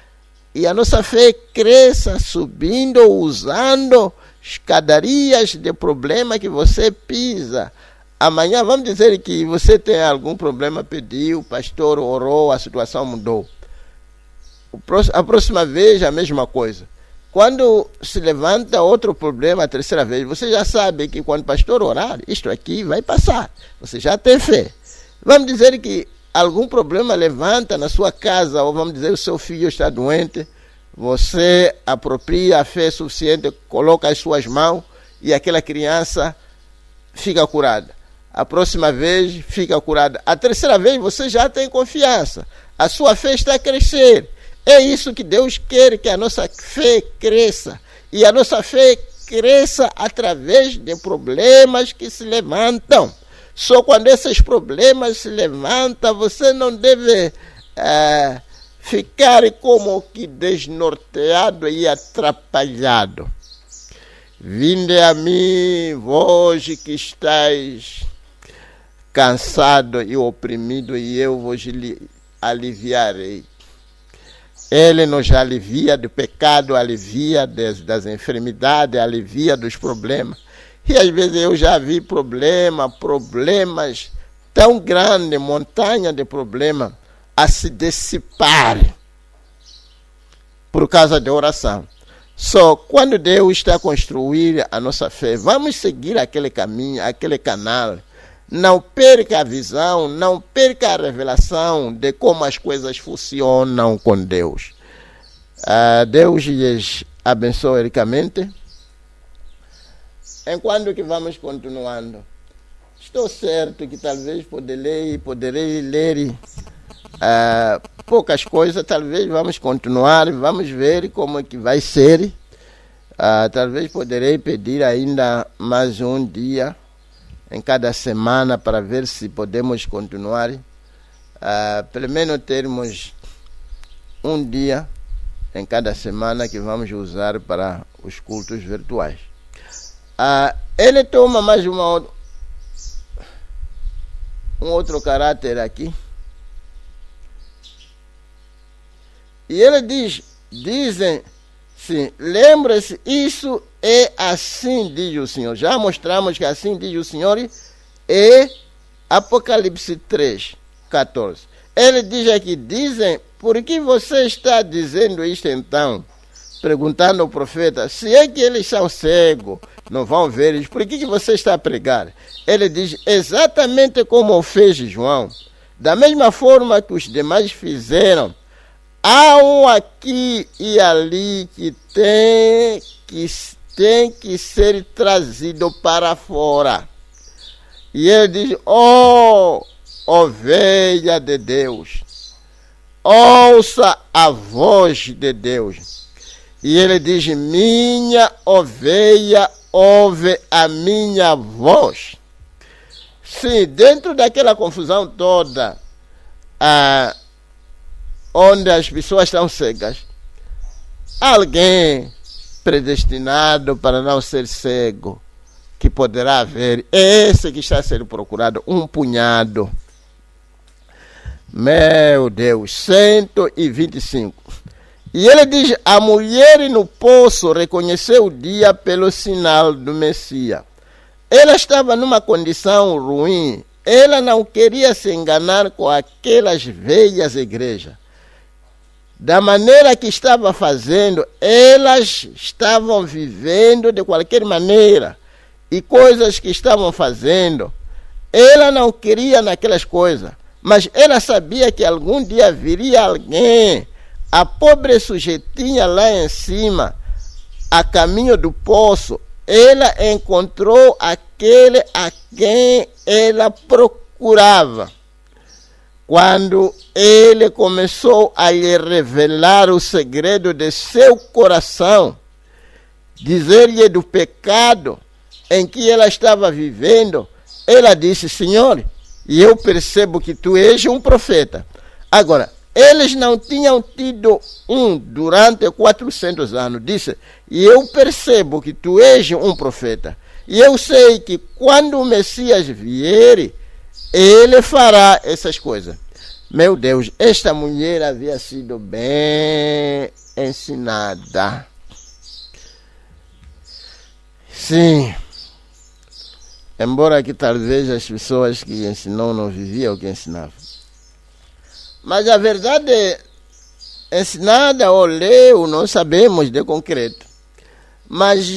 E a nossa fé cresça subindo, usando escadarias de problema que você pisa. Amanhã vamos dizer que você tem algum problema, pediu, o pastor orou, a situação mudou. A próxima vez a mesma coisa. Quando se levanta outro problema a terceira vez, você já sabe que quando o pastor orar, isto aqui vai passar. Você já tem fé. Vamos dizer que algum problema levanta na sua casa, ou vamos dizer que o seu filho está doente, você apropria a fé suficiente, coloca as suas mãos e aquela criança fica curada. A próxima vez fica curada. A terceira vez você já tem confiança. A sua fé está a crescer. É isso que Deus quer, que a nossa fé cresça. E a nossa fé cresça através de problemas que se levantam. Só quando esses problemas se levantam, você não deve ficar como que desnorteado e atrapalhado. Vinde a mim, vós que estáis cansado e oprimido, e eu vos aliviarei. Ele nos alivia do pecado, alivia das enfermidades, alivia dos problemas. E às vezes eu já vi problemas tão grandes, montanha de problemas, a se dissipar por causa da oração. Quando Deus está a construir a nossa fé, vamos seguir aquele caminho, aquele canal. Não perca a visão, não perca a revelação de como as coisas funcionam com Deus. Deus lhes abençoe ricamente. Enquanto que vamos continuando, estou certo que talvez poderei ler poucas coisas, talvez vamos continuar, vamos ver como é que vai ser. Talvez poderei pedir ainda mais um dia, em cada semana para ver se podemos continuar. Pelo menos termos um dia em cada semana que vamos usar para os cultos virtuais. Ele toma mais um outro caráter aqui. E ele dizem, sim, lembre-se, isso é assim diz o Senhor. Já mostramos que assim diz o Senhor é Apocalipse 3:14. Ele diz aqui, dizem, por que você está dizendo isto então? Perguntando ao profeta, se é que eles são cegos, não vão ver isso, por que você está a pregar? Ele diz, exatamente como fez João, da mesma forma que os demais fizeram. Há um aqui e ali que tem que ser trazido para fora. E ele diz, ovelha de Deus, ouça a voz de Deus. E ele diz, minha ovelha ouve a minha voz. Sim, dentro daquela confusão toda, onde as pessoas estão cegas, alguém predestinado para não ser cego, que poderá ver, esse que está sendo procurado, um punhado. Meu Deus, 125. E ele diz, a mulher no poço reconheceu o dia pelo sinal do Messias. Ela estava numa condição ruim, ela não queria se enganar com aquelas velhas igrejas. Da maneira que estava fazendo, elas estavam vivendo de qualquer maneira. E coisas que estavam fazendo, ela não queria naquelas coisas. Mas ela sabia que algum dia viria alguém, a pobre sujeitinha lá em cima, a caminho do poço. Ela encontrou aquele a quem ela procurava. Quando ele começou a lhe revelar o segredo de seu coração, dizer-lhe do pecado em que ela estava vivendo, ela disse, Senhor, eu percebo que tu és um profeta. Agora, eles não tinham tido durante 400 anos. Disse, e eu percebo que tu és um profeta. E eu sei que quando o Messias vier, ele fará essas coisas. Meu Deus, esta mulher havia sido bem ensinada. Sim. Embora que talvez as pessoas que ensinam não viviam o que ensinavam. Mas a verdade é, ensinada ou leu, não sabemos de concreto. Mas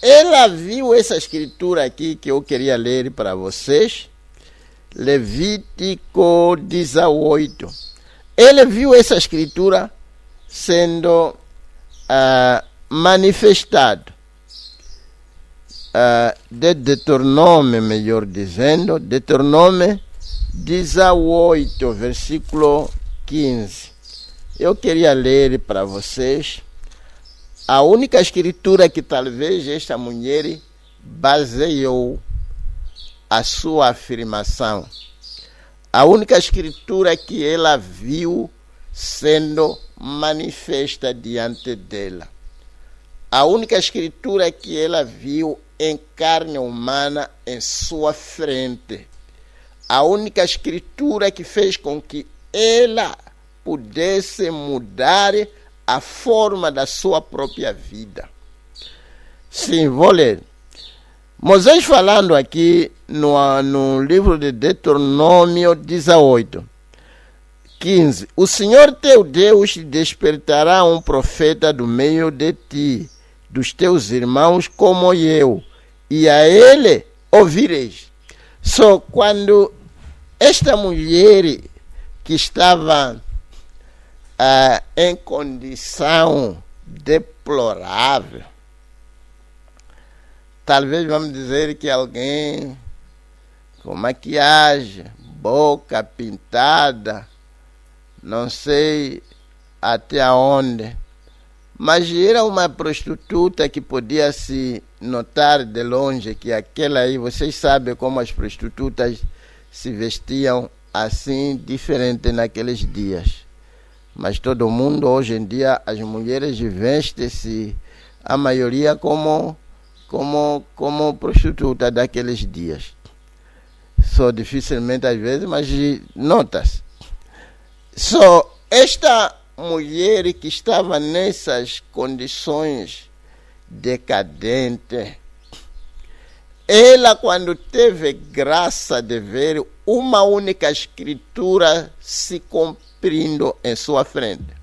ela viu essa escritura aqui que eu queria ler para vocês. Levítico 18. Ele viu essa escritura sendo manifestado. De Deuteronômio, melhor dizendo, Deuteronômio 18, versículo 15. Eu queria ler para vocês a única escritura que talvez esta mulher baseou a sua afirmação. A única escritura que ela viu sendo manifesta diante dela. A única escritura que ela viu em carne humana em sua frente. A única escritura que fez com que ela pudesse mudar a forma da sua própria vida. Sim, vou ler. Moisés falando aqui no livro de Deuteronômio 18, 15. O Senhor teu Deus te despertará um profeta do meio de ti, dos teus irmãos como eu, e a ele ouvireis. Só quando esta mulher que estava em condição deplorável, talvez vamos dizer que alguém com maquiagem, boca pintada, não sei até onde, mas era uma prostituta que podia se notar de longe que aquela aí, vocês sabem como as prostitutas se vestiam assim, diferente naqueles dias. Mas todo mundo, hoje em dia, as mulheres vestem-se, a maioria como prostituta daqueles dias. Só dificilmente às vezes, mas nota-se. Só esta mulher que estava nessas condições decadentes, ela, quando teve graça de ver uma única escritura se cumprindo em sua frente,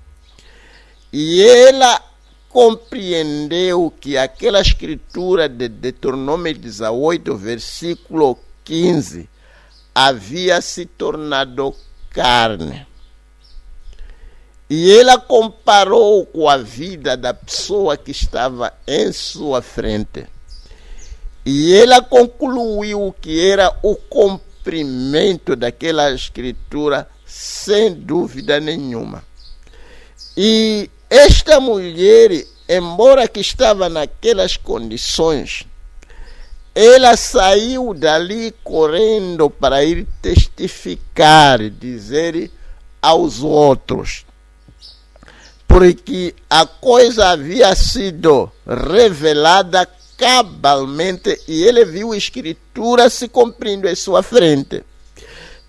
e ela compreendeu que aquela escritura de Deuteronômio 18, versículo 15, havia se tornado carne. E ela comparou com a vida da pessoa que estava em sua frente. E ela concluiu que era o cumprimento daquela escritura, sem dúvida nenhuma. E esta mulher, embora que estava naquelas condições, ela saiu dali correndo para ir testificar, dizer aos outros, porque a coisa havia sido revelada cabalmente e ele viu a escritura se cumprindo em sua frente.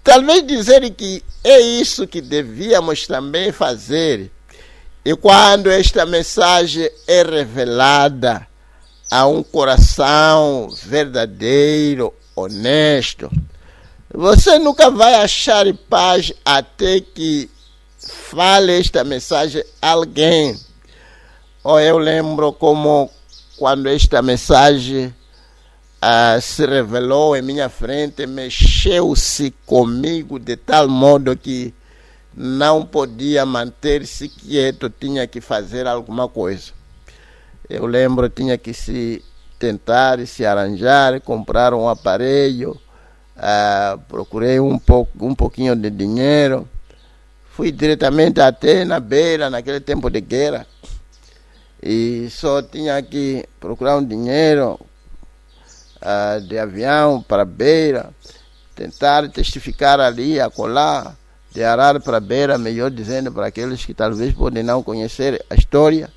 Talvez dizer que é isso que devíamos também fazer. E quando esta mensagem é revelada a um coração verdadeiro, honesto, você nunca vai achar paz até que fale esta mensagem a alguém. Ou eu lembro como quando esta mensagem se revelou em minha frente, mexeu-se comigo de tal modo que não podia manter-se quieto, tinha que fazer alguma coisa. Eu lembro, tinha que tentar se arranjar, comprar um aparelho, procurei um pouquinho de dinheiro, fui diretamente até na beira, naquele tempo de guerra, e só tinha que procurar um dinheiro de avião para a beira, tentar testificar ali, acolá, de Arar para a beira, melhor dizendo, para aqueles que talvez podem não conhecer a história.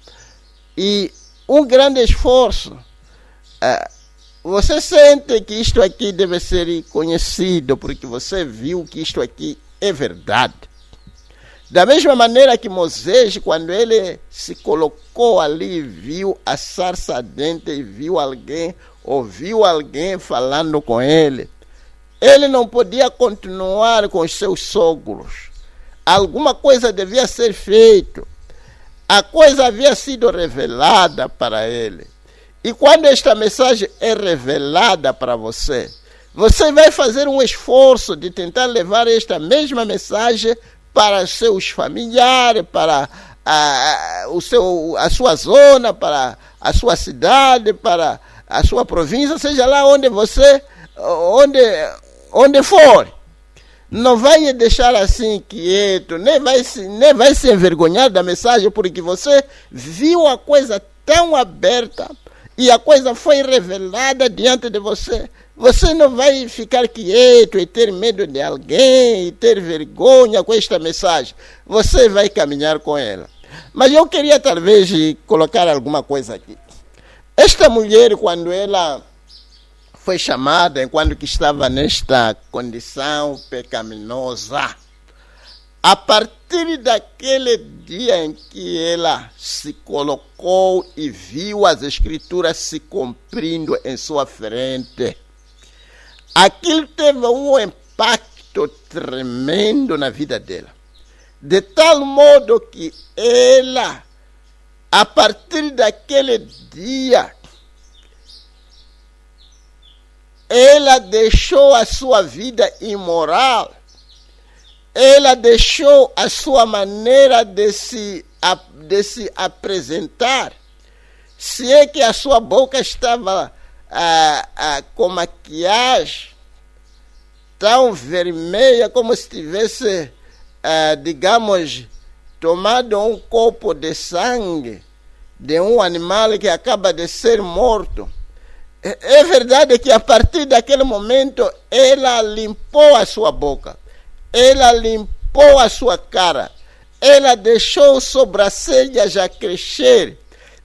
E um grande esforço. Você sente que isto aqui deve ser conhecido, porque você viu que isto aqui é verdade. Da mesma maneira que Moisés, quando ele se colocou ali, viu a sarça ardente e viu alguém, ouviu alguém falando com ele, ele não podia continuar com os seus sogros. Alguma coisa devia ser feita. A coisa havia sido revelada para ele. E quando esta mensagem é revelada para você, você vai fazer um esforço de tentar levar esta mesma mensagem para seus familiares, para a sua zona, para a sua cidade, para a sua província, seja lá onde você, onde for. Não vai deixar assim quieto, nem vai se envergonhar da mensagem, porque você viu a coisa tão aberta e a coisa foi revelada diante de você. Você não vai ficar quieto e ter medo de alguém e ter vergonha com esta mensagem. Você vai caminhar com ela. Mas eu queria talvez colocar alguma coisa aqui. Esta mulher, quando ela foi chamada, enquanto que estava nesta condição pecaminosa, a partir daquele dia em que ela se colocou e viu as escrituras se cumprindo em sua frente, aquilo teve um impacto tremendo na vida dela. De tal modo que ela, a partir daquele dia, ela deixou a sua vida imoral, ela deixou a sua maneira de se apresentar. Se é que a sua boca estava com maquiagem tão vermelha, como se tivesse, digamos, tomado um copo de sangue de um animal que acaba de ser morto. É verdade que a partir daquele momento ela limpou a sua boca, ela limpou a sua cara, ela deixou sobrancelhas a crescer,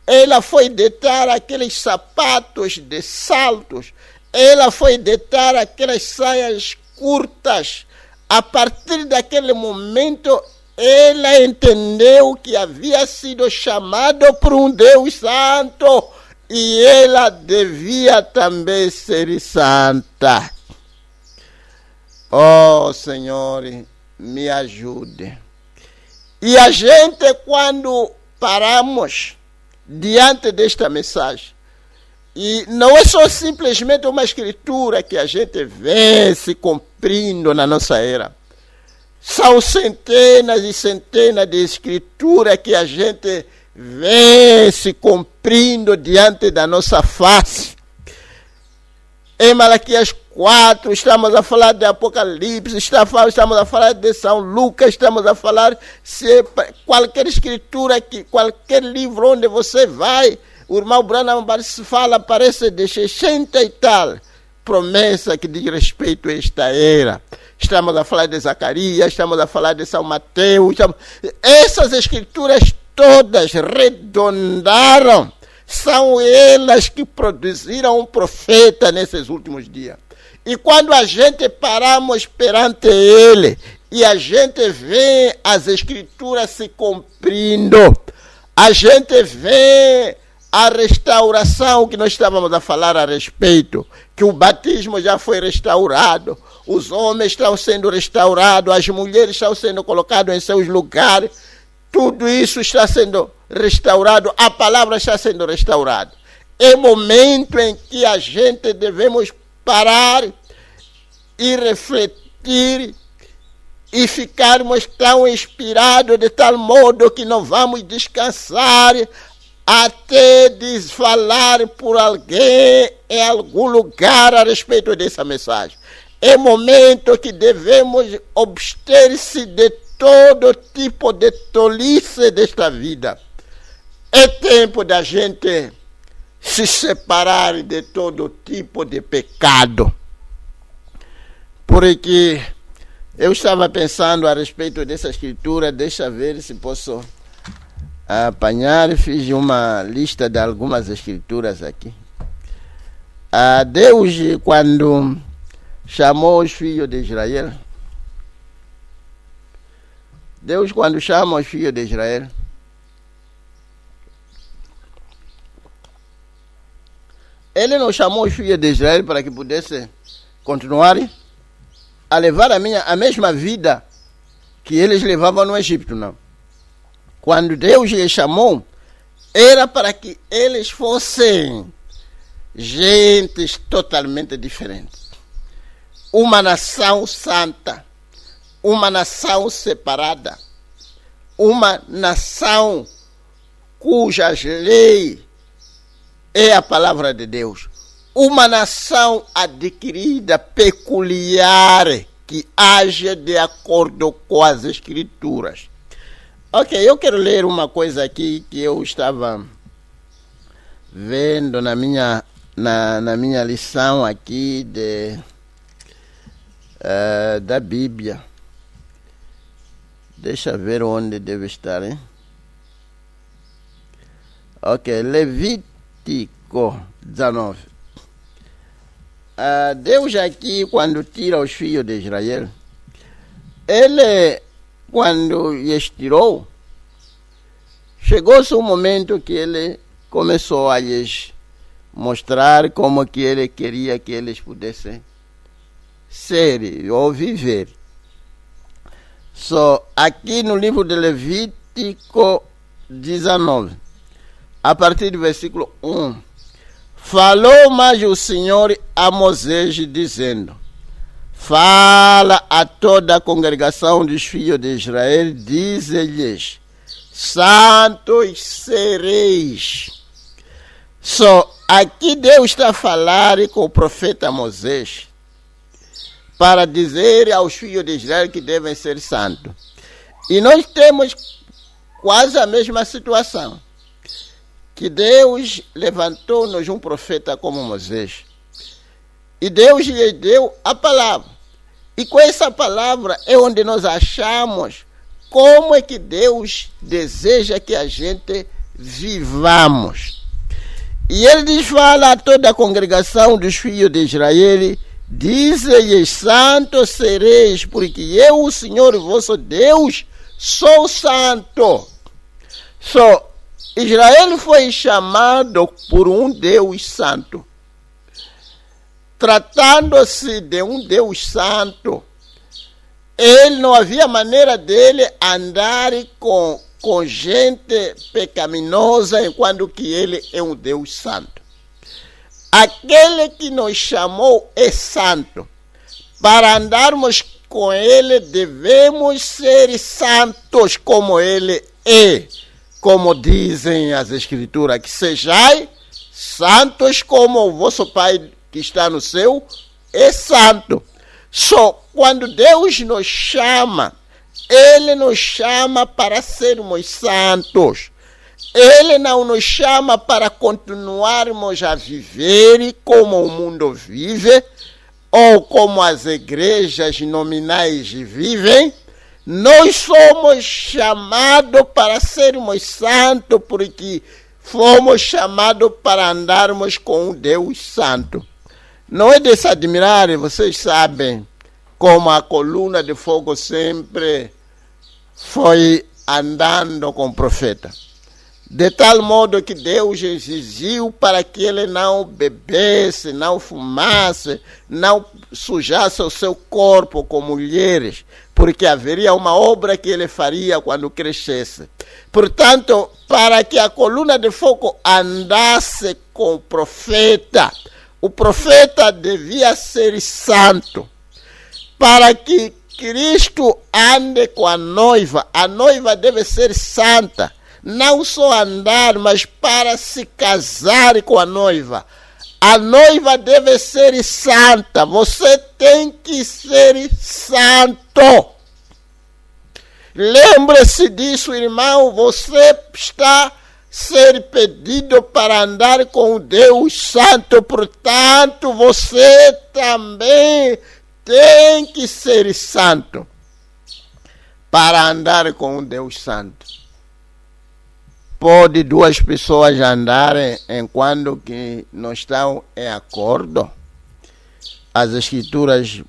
ela foi deitar aqueles sapatos de saltos, ela foi deitar aquelas saias curtas. A partir daquele momento ela entendeu que havia sido chamado por um Deus santo e ela devia também ser santa. Oh, Senhor, me ajude. E a gente, quando paramos diante desta mensagem, e não é só simplesmente uma escritura que a gente vê se cumprindo na nossa era. São centenas e centenas de escrituras que a gente vê se cumprindo diante da nossa face. Em Malaquias 4, estamos a falar de Apocalipse, estamos a falar de São Lucas, estamos a falar se qualquer escritura, qualquer livro onde você vai, o irmão Branham fala, parece de 60 e tal promessa que diz respeito a esta era. Estamos a falar de Zacarias, estamos a falar de São Mateus. Essas escrituras todas redondaram. São elas que produziram um profeta nesses últimos dias. E quando a gente paramos perante ele e a gente vê as escrituras se cumprindo, a gente vê a restauração que nós estávamos a falar a respeito, que o batismo já foi restaurado, os homens estão sendo restaurados, as mulheres estão sendo colocadas em seus lugares, tudo isso está sendo restaurado, a palavra está sendo restaurada. É momento em que a gente devemos parar e refletir e ficarmos tão inspirados de tal modo que não vamos descansar até de falar por alguém em algum lugar a respeito dessa mensagem. É momento que devemos abster-se de todo tipo de tolice desta vida. É tempo da gente se separar de todo tipo de pecado. Porque eu estava pensando a respeito dessa escritura, deixa ver se posso apanhar, fiz uma lista de algumas escrituras aqui. Deus, quando chamou os filhos de Israel, Deus, quando chama os filhos de Israel, Ele não chamou os filhos de Israel para que pudessem continuar a levar a mesma vida que eles levavam no Egito, não. Quando Deus lhes chamou, era para que eles fossem gentes totalmente diferentes. Uma nação santa, uma nação separada, uma nação cujas leis é a palavra de Deus, uma nação adquirida, peculiar, que age de acordo com as escrituras. Ok, eu quero ler uma coisa aqui que eu estava vendo na minha lição aqui da Bíblia. Deixa ver onde deve estar, hein? Ok, Levítico 19. Deus aqui, quando tira os filhos de Israel, ele, quando lhes tirou, chegou-se um momento que ele começou a lhes mostrar como que ele queria que eles pudessem ser ou viver. Aqui no livro de Levítico 19, a partir do versículo 1, falou mais o Senhor a Moisés, dizendo: fala a toda a congregação dos filhos de Israel, dize-lhes: santos sereis. Aqui Deus está a falar com o profeta Moisés para dizer aos filhos de Israel que devem ser santos. E nós temos quase a mesma situação. que Deus levantou-nos um profeta como Moisés. E Deus lhe deu a palavra. E com essa palavra é onde nós achamos como é que Deus deseja que a gente vivamos. E ele fala a toda a congregação dos filhos de Israel, dize-lhes, santos sereis, porque eu, o Senhor vosso Deus, sou santo. Israel foi chamado por um Deus santo. Tratando-se de um Deus santo, ele não havia maneira dele andar com gente pecaminosa, enquanto que ele é um Deus santo. Aquele que nos chamou é santo. Para andarmos com ele, devemos ser santos como ele é. Como dizem as Escrituras, que sejais santos como o vosso Pai que está no céu é santo. Quando Deus nos chama, Ele nos chama para sermos santos. Ele não nos chama para continuarmos a viver como o mundo vive, ou como as igrejas nominais vivem. Nós somos chamados para sermos santos, porque fomos chamados para andarmos com um Deus santo. Não é de se admirar, vocês sabem como a coluna de fogo sempre foi andando com o profeta. De tal modo que Deus exigiu para que ele não bebesse, não fumasse, não sujasse o seu corpo com mulheres, porque haveria uma obra que ele faria quando crescesse. Portanto, para que a coluna de fogo andasse com o profeta devia ser santo. Para que Cristo ande com a noiva deve ser santa. Não só andar, mas para se casar com a noiva deve ser santa. Você tem que ser santo. Lembre-se disso, irmão. Você está ser pedido para andar com Deus santo. Portanto, você também tem que ser santo para andar com Deus santo. Pode duas pessoas andarem enquanto que não estão em acordo? As Escrituras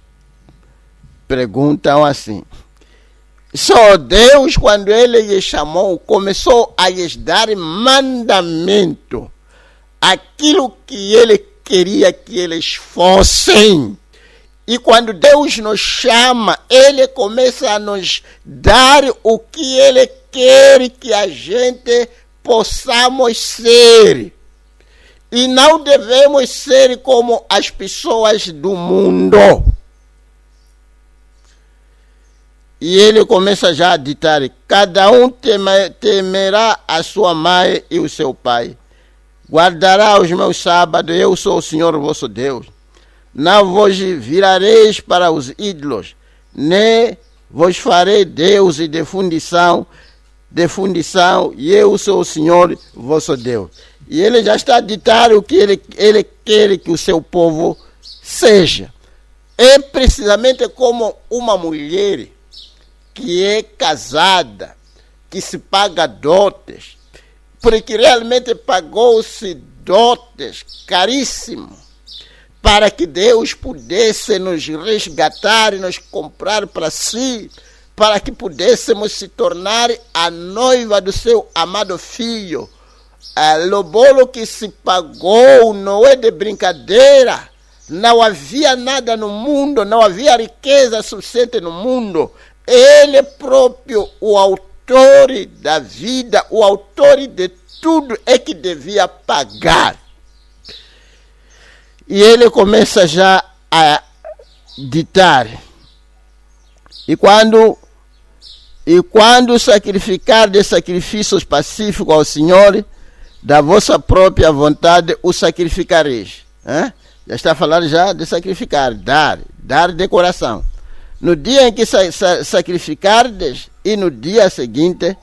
perguntam assim. Só Deus, quando Ele lhes chamou, começou a lhes dar mandamento. Aquilo que Ele queria que eles fossem. E quando Deus nos chama, Ele começa a nos dar o que Ele quer que a gente possamos ser. E não devemos ser como as pessoas do mundo. E ele começa já a ditar: cada um temerá a sua mãe e o seu pai. Guardará os meus sábados, eu sou o Senhor vosso Deus. Não vos virareis para os ídolos, nem vos farei deuses de fundição, e eu sou o Senhor vosso Deus. E ele já está a ditar o que ele quer que o seu povo seja. É precisamente como uma mulher que é casada, que se paga dotes, porque realmente pagou-se dotes caríssimos, para que Deus pudesse nos resgatar e nos comprar para si, para que pudéssemos se tornar a noiva do seu amado filho. O bolo que se pagou não é de brincadeira. Não havia nada no mundo, não havia riqueza suficiente no mundo. Ele próprio, o autor da vida, o autor de tudo, é que devia pagar. E ele começa já a ditar: E quando sacrificar de sacrifícios pacíficos ao Senhor, da vossa própria vontade o sacrificareis. Já está falando já de sacrificar, dar de coração. No dia em que sacrificardes, e no dia seguinte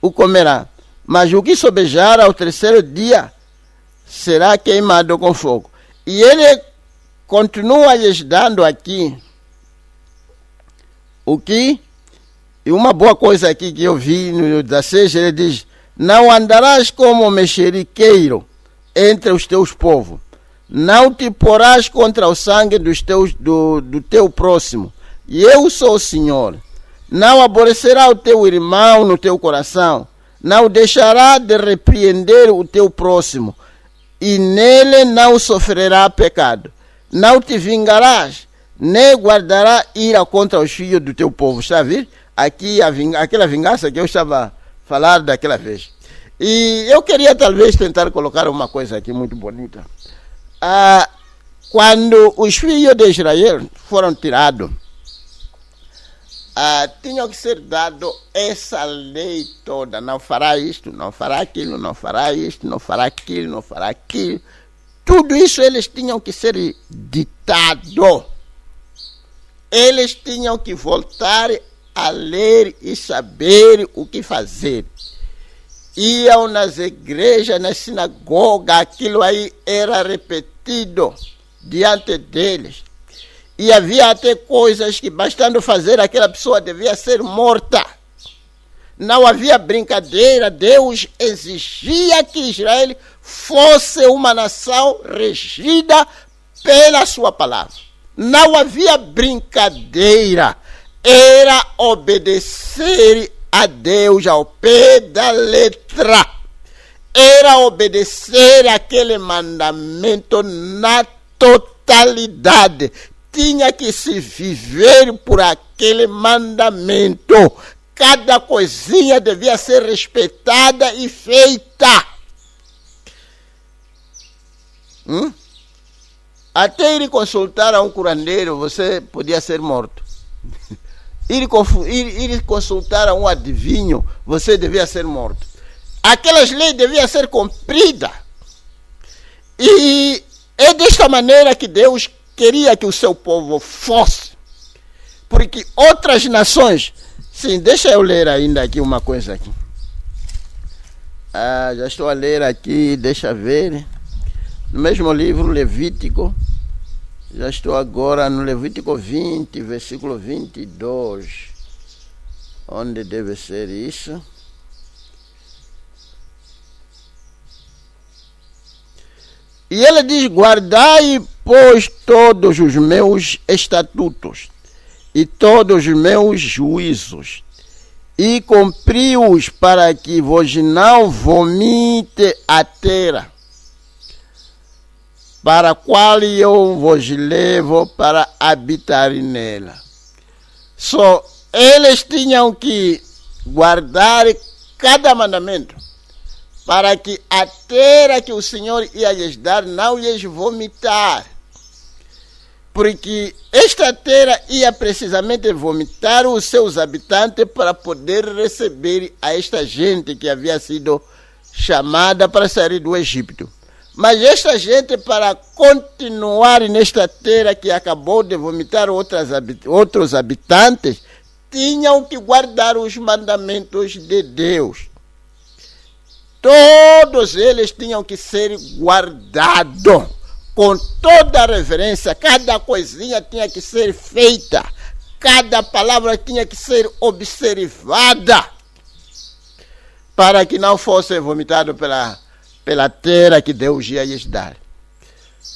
o comerá. Mas o que sobejar ao terceiro dia será queimado com fogo. E ele continua lhes dando aqui o que? E uma boa coisa aqui que eu vi no 16, ele diz: não andarás como mexeriqueiro entre os teus povos, não te porás contra o sangue do teu próximo, e eu sou o Senhor. Não aborrecerá o teu irmão no teu coração, não deixará de repreender o teu próximo, e nele não sofrerá pecado. Não te vingarás, nem guardará ira contra os filhos do teu povo. Está a ver? Aqui aquela vingança que eu estava a falar daquela vez. E eu queria talvez tentar colocar uma coisa aqui muito bonita. Quando os filhos de Israel foram tirados, tinha que ser dado essa lei toda: não fará isto, não fará aquilo, não fará isto, não fará aquilo, não fará aquilo. Tudo isso eles tinham que ser ditado. Eles tinham que voltar a ler e saber o que fazer. Iam nas igrejas, na sinagoga, aquilo aí era repetido diante deles. E havia até coisas que, bastando fazer, aquela pessoa devia ser morta. Não havia brincadeira. Deus exigia que Israel fosse uma nação regida pela sua palavra. Não havia brincadeira. Era obedecer a Deus ao pé da letra. Era obedecer aquele mandamento na totalidade. Tinha que se viver por aquele mandamento. Cada coisinha devia ser respeitada e feita. Até ir consultar a um curandeiro, você podia ser morto. Ir consultar a um adivinho, você devia ser morto. Aquelas leis deviam ser cumpridas. E é desta maneira que Deus queria que o seu povo fosse. Porque outras nações... Sim, deixa eu ler ainda aqui uma coisa aqui. Já estou a ler aqui, deixa ver. No mesmo livro, Levítico. Já estou agora no Levítico 20, versículo 22. Onde deve ser isso? E ele diz: guardai, pois, todos os meus estatutos e todos os meus juízos, e cumpri-os, para que vos não vomite a terra, para a qual eu vos levo para habitar nela. Só eles tinham que guardar cada mandamento, para que a terra que o Senhor ia lhes dar não lhes vomitar. Porque esta terra ia precisamente vomitar os seus habitantes para poder receber a esta gente que havia sido chamada para sair do Egito. Mas esta gente, para continuar nesta terra que acabou de vomitar outros habitantes, tinham que guardar os mandamentos de Deus. Todos eles tinham que ser guardados. Com toda a reverência, cada coisinha tinha que ser feita, cada palavra tinha que ser observada, para que não fosse vomitado pela terra que Deus ia lhes dar.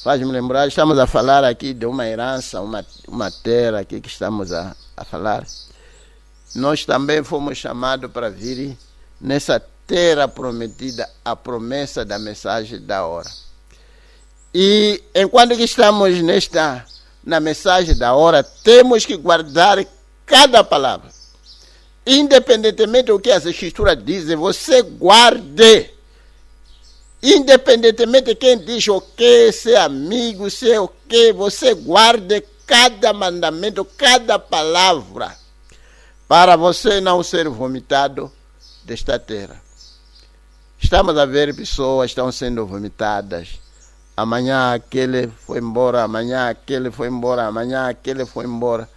Faz-me lembrar, estamos a falar aqui de uma herança, uma terra aqui que estamos a falar. Nós também fomos chamados para vir nessa terra prometida, a promessa da mensagem da hora. E enquanto que estamos na mensagem da hora, temos que guardar cada palavra. Independentemente do que as escrituras dizem, você guarde. Independentemente de quem diz o que, se é amigo, se é o que, você guarde cada mandamento, cada palavra, para você não ser vomitado desta terra. Estamos a ver pessoas que estão sendo vomitadas. Amanhã aquele foi embora, amanhã aquele foi embora, amanhã aquele foi embora.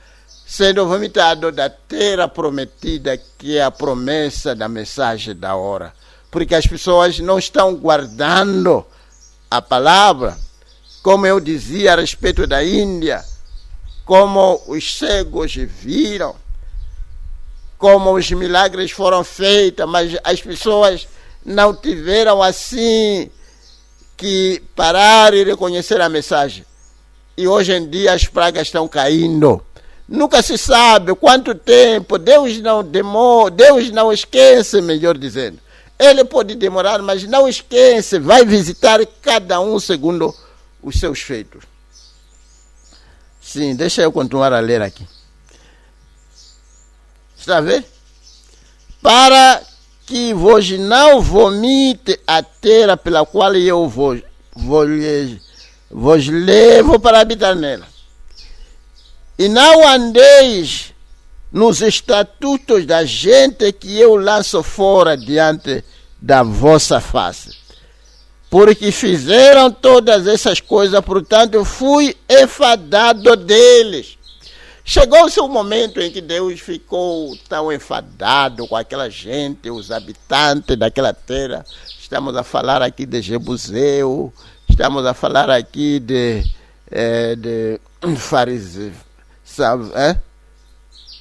Sendo vomitado da terra prometida, que é a promessa da mensagem da hora. porque as pessoas não estão guardando a palavra. Como eu dizia a respeito da Índia, como os cegos viram, como os milagres foram feitos, mas as pessoas não tiveram assim que parar e reconhecer a mensagem. E hoje em dia as pragas estão caindo. Nunca se sabe quanto tempo. Deus não esquece, melhor dizendo. Ele pode demorar, mas não esquece. Vai visitar cada um segundo os seus feitos. Sim, deixa eu continuar a ler aqui. Está a ver? Para que vos não vomite a terra pela qual eu vos levo para habitar nela. E não andeis nos estatutos da gente que eu lanço fora diante da vossa face. Porque fizeram todas essas coisas, portanto fui enfadado deles. Chegou-se um momento em que Deus ficou tão enfadado com aquela gente, os habitantes daquela terra. Estamos a falar aqui de Jebuseu, estamos a falar aqui de fariseus, sabe?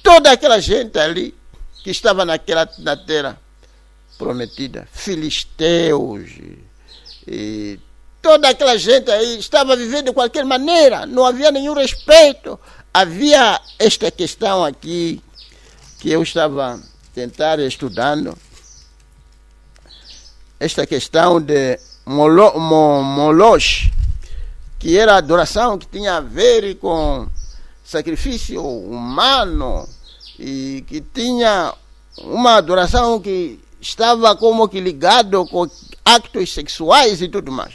Toda aquela gente ali que estava na terra prometida, filisteus, e toda aquela gente aí estava vivendo de qualquer maneira, não havia nenhum respeito. Havia esta questão aqui que eu estava tentando estudando, esta questão de Moloch, que era adoração que tinha a ver com sacrifício humano e que tinha uma adoração que estava como que ligado com actos sexuais e tudo mais.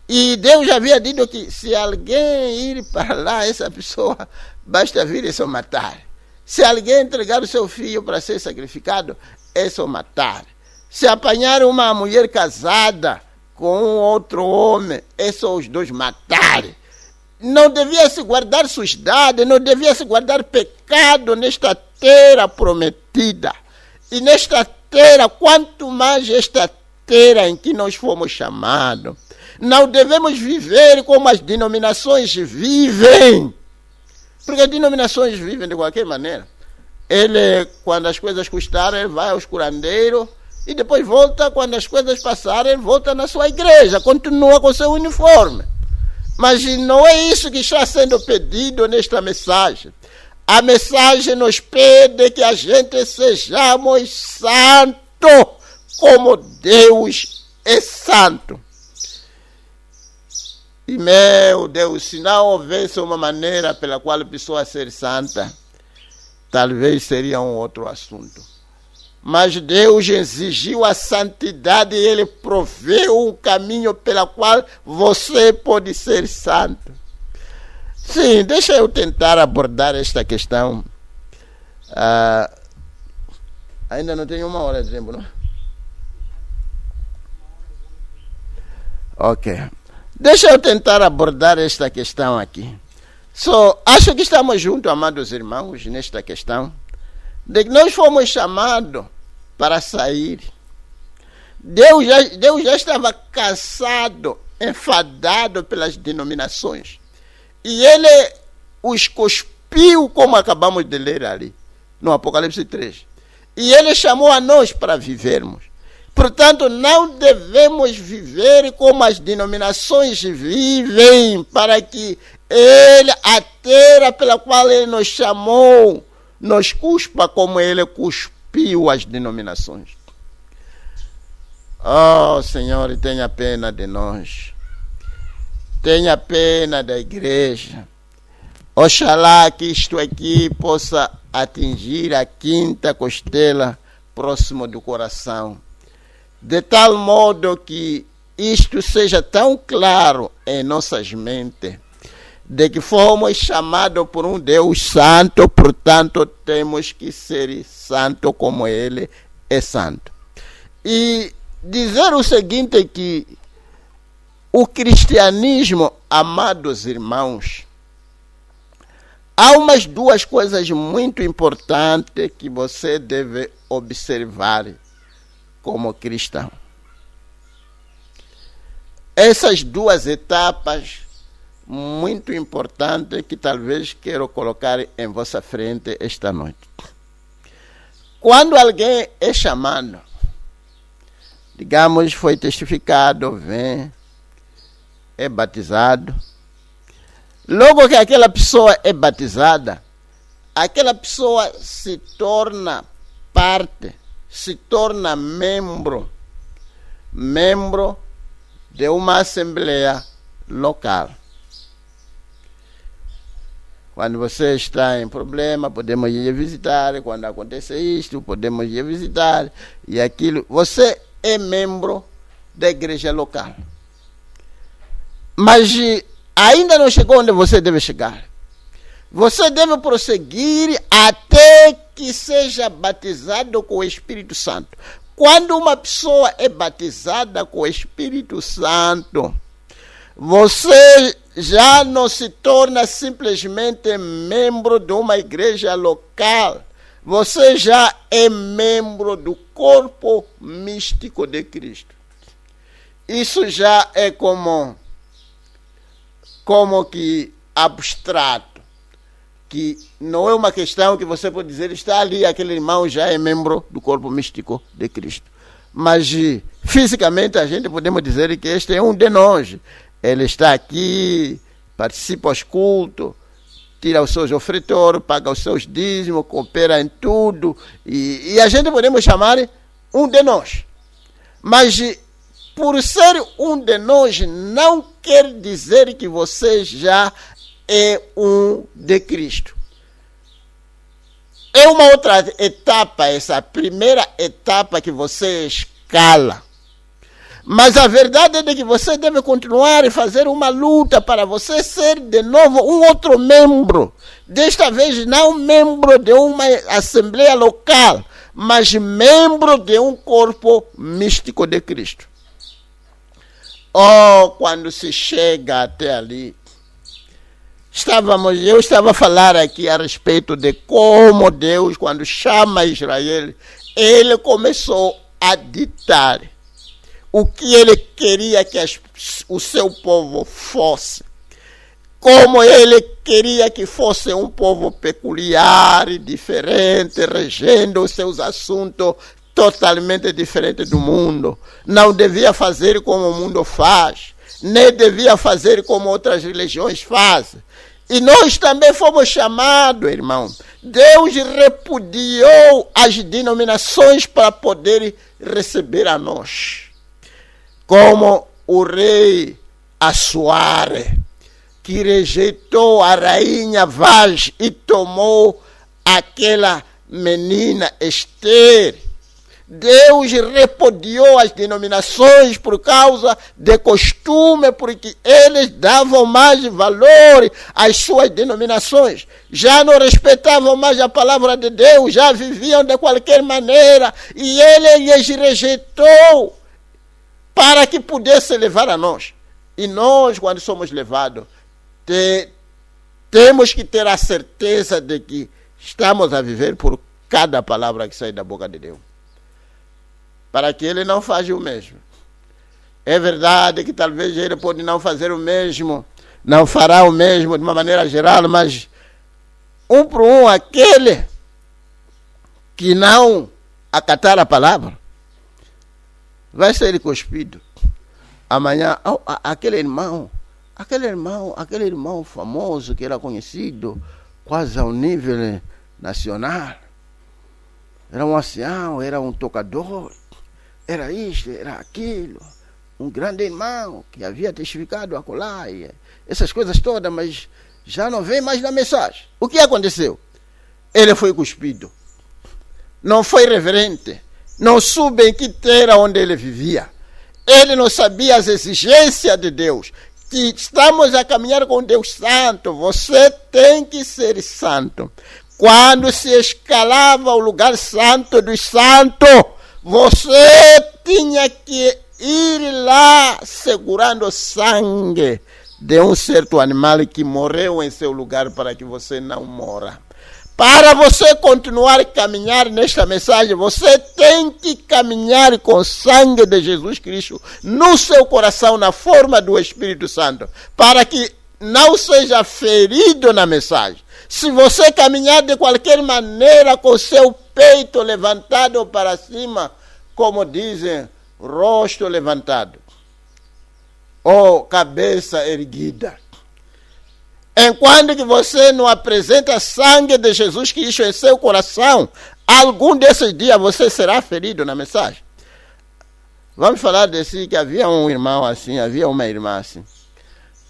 E Deus já havia dito que se alguém ir para lá, essa pessoa basta vir e só matar. Se alguém entregar o seu filho para ser sacrificado, é só matar. Se apanhar uma mulher casada com um outro homem, é só os dois matar. Não devia se guardar sujidade, não devia se guardar pecado nesta terra prometida. E nesta terra, quanto mais esta terra em que nós fomos chamados, não devemos viver como as denominações vivem. Porque as denominações vivem de qualquer maneira. Ele, quando as coisas custarem, ele vai aos curandeiros e depois volta, quando as coisas passarem, ele volta na sua igreja, continua com seu uniforme. Mas não é isso que está sendo pedido nesta mensagem. A mensagem nos pede que a gente sejamos santos, como Deus é santo. E, meu Deus, se não houvesse uma maneira pela qual a pessoa ser santa, talvez seria um outro assunto. Mas Deus exigiu a santidade e Ele proveu um caminho pela qual você pode ser santo. Sim, deixa eu tentar abordar esta questão. Ainda não tenho 1 hora de tempo, não? Ok. Deixa eu tentar abordar esta questão aqui. Acho que estamos juntos, amados irmãos, nesta questão de que nós fomos chamados para sair. Deus já estava cansado, enfadado pelas denominações. E Ele os cuspiu, como acabamos de ler ali, no Apocalipse 3. E Ele chamou a nós para vivermos. Portanto, não devemos viver como as denominações vivem, para que Ele, a terra pela qual Ele nos chamou, nos cuspa como Ele cuspiu as denominações. Oh, Senhor, tenha pena de nós. Tenha pena da igreja. Oxalá que isto aqui possa atingir a 5ª costela próximo do coração. De tal modo que isto seja tão claro em nossas mentes, de que fomos chamados por um Deus santo, portanto temos que ser santo como Ele é santo. E dizer o seguinte, que o cristianismo, amados irmãos, há umas 2 coisas muito importantes que você deve observar como cristão. Essas duas etapas muito importantes que talvez quero colocar em vossa frente esta noite. Quando alguém é chamado, digamos, foi testificado, vem, é batizado, logo que aquela pessoa é batizada, aquela pessoa se torna parte, se torna membro de uma assembleia local. Quando você está em problema, podemos ir visitar. Quando acontece isto, podemos ir visitar. E aquilo, você é membro da igreja local. Mas ainda não chegou onde você deve chegar. Você deve prosseguir até que seja batizado com o Espírito Santo. Quando uma pessoa é batizada com o Espírito Santo, você já não se torna simplesmente membro de uma igreja local. Você já é membro do corpo místico de Cristo. Isso já é como que abstrato, que não é uma questão que você pode dizer, está ali, aquele irmão já é membro do corpo místico de Cristo. Mas fisicamente a gente podemos dizer que este é um de nós. Ele está aqui, participa aos cultos, tira os seus ofertórios, paga os seus dízimos, coopera em tudo. E a gente podemos chamar um de nós. Mas por ser um de nós, não quer dizer que você já é um de Cristo. É uma outra etapa, essa primeira etapa que você escala. Mas a verdade é de que você deve continuar e fazer uma luta para você ser de novo um outro membro. Desta vez não membro de uma assembleia local, mas membro de um corpo místico de Cristo. Oh, quando se chega até ali, eu estava a falar aqui a respeito de como Deus, quando chama Israel, ele começou a ditar o que ele queria que o seu povo fosse. Como ele queria que fosse um povo peculiar e diferente, regendo os seus assuntos totalmente diferentes do mundo. Não devia fazer como o mundo faz, nem devia fazer como outras religiões fazem. E nós também fomos chamados, irmão. Deus repudiou as denominações para poder receber a nós. Como o rei Assuare, que rejeitou a rainha Vaz e tomou aquela menina Esther. Deus repudiou as denominações por causa de costume, porque eles davam mais valor às suas denominações. Já não respeitavam mais a palavra de Deus, já viviam de qualquer maneira, e ele lhes rejeitou para que pudesse levar a nós. E nós, quando somos levados, temos que ter a certeza de que estamos a viver por cada palavra que sai da boca de Deus. Para que ele não faça o mesmo. É verdade que talvez ele pode não fazer o mesmo, não fará o mesmo de uma maneira geral, mas um por um, aquele que não acatar a palavra, vai ser cuspido. Amanhã, aquele irmão famoso que era conhecido quase ao nível nacional, era um ancião, era um tocador, era isto, era aquilo, um grande irmão que havia testificado acolá, e essas coisas todas, mas já não vem mais na mensagem. O que aconteceu? Ele foi cuspido. Não foi reverente. Não soube em que terra onde ele vivia. Ele não sabia as exigências de Deus. Que estamos a caminhar com Deus Santo. Você tem que ser santo. Quando se escalava o lugar santo dos santos, você tinha que ir lá segurando o sangue de um certo animal que morreu em seu lugar para que você não morra. Para você continuar a caminhar nesta mensagem, você tem que caminhar com o sangue de Jesus Cristo no seu coração, na forma do Espírito Santo, para que não seja ferido na mensagem. Se você caminhar de qualquer maneira com o seu peito levantado para cima, como dizem, rosto levantado, ou cabeça erguida, enquanto que você não apresenta sangue de Jesus Cristo em seu coração, algum desses dias você será ferido na mensagem. Vamos falar desse que havia um irmão assim, havia uma irmã assim.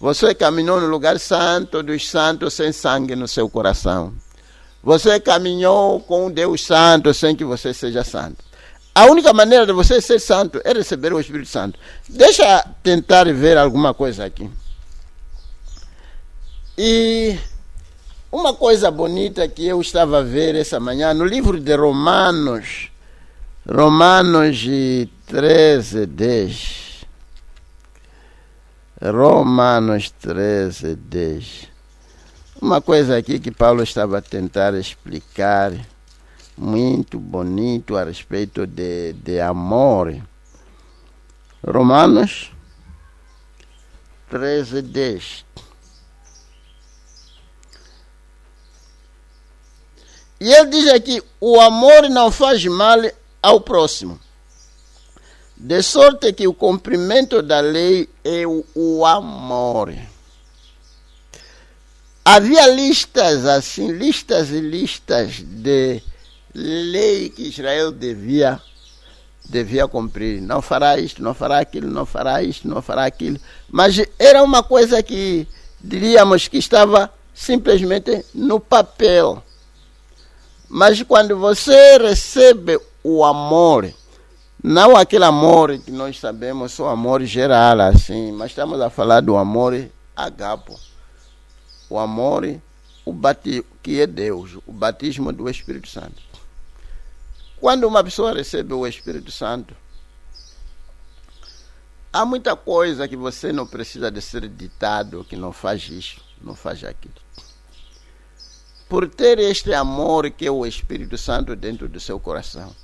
Você caminhou no lugar santo dos santos sem sangue no seu coração. Você caminhou com um Deus santo sem que você seja santo. A única maneira de você ser santo é receber o Espírito Santo. Deixa tentar ver alguma coisa aqui. E uma coisa bonita que eu estava a ver essa manhã, no livro de Romanos 13:10. Romanos 13:10. Uma coisa aqui que Paulo estava a tentar explicar, muito bonito a respeito de amor. Romanos 13:10. E ele diz aqui, o amor não faz mal ao próximo, de sorte que o cumprimento da lei é o amor. Havia listas assim, listas e listas de lei que Israel devia cumprir. Não fará isto, não fará aquilo, não fará isto, não fará aquilo. Mas era uma coisa que diríamos que estava simplesmente no papel. Mas quando você recebe o amor, não aquele amor que nós sabemos, o amor geral assim, mas estamos a falar do amor agapo. O amor, que é Deus, o batismo do Espírito Santo. Quando uma pessoa recebe o Espírito Santo, há muita coisa que você não precisa de ser ditado, que não faz isso, não faz aquilo. Por ter este amor que é o Espírito Santo dentro do seu coração,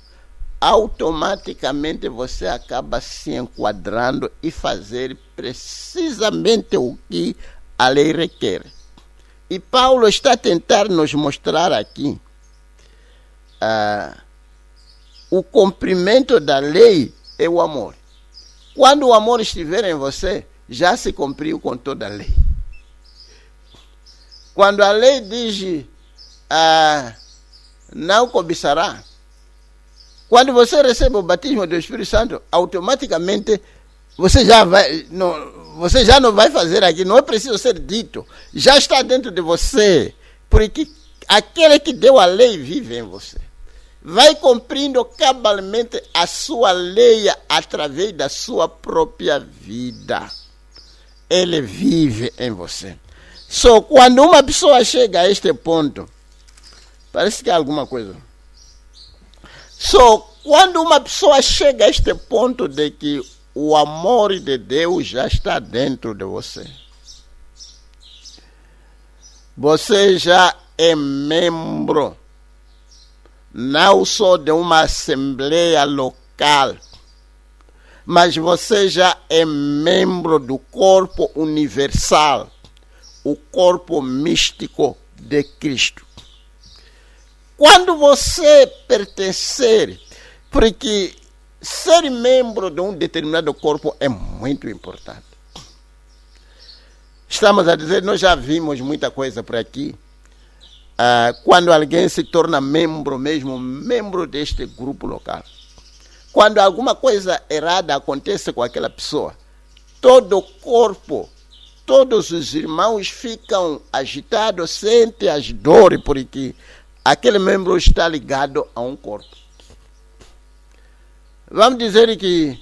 automaticamente você acaba se enquadrando e fazer precisamente o que a lei requer. E Paulo está a tentar nos mostrar aqui o cumprimento da lei é o amor. Quando o amor estiver em você, já se cumpriu com toda a lei. Quando a lei diz não cobiçará, quando você recebe o batismo do Espírito Santo, automaticamente você já não vai fazer aquilo, não é preciso ser dito, já está dentro de você, porque aquele que deu a lei vive em você. Vai cumprindo cabalmente a sua lei através da sua própria vida. Ele vive em você. Só quando uma pessoa chega a este ponto, parece que há alguma coisa. Só quando uma pessoa chega a este ponto de que o amor de Deus já está dentro de você, você já é membro não só de uma assembleia local, mas você já é membro do corpo universal, o corpo místico de Cristo. Quando você pertencer, porque ser membro de um determinado corpo é muito importante. Estamos a dizer, nós já vimos muita coisa por aqui. Quando alguém se torna membro mesmo, membro deste grupo local. Quando alguma coisa errada acontece com aquela pessoa, todo o corpo, todos os irmãos ficam agitados, sentem as dores, porque aquele membro está ligado a um corpo. Vamos dizer que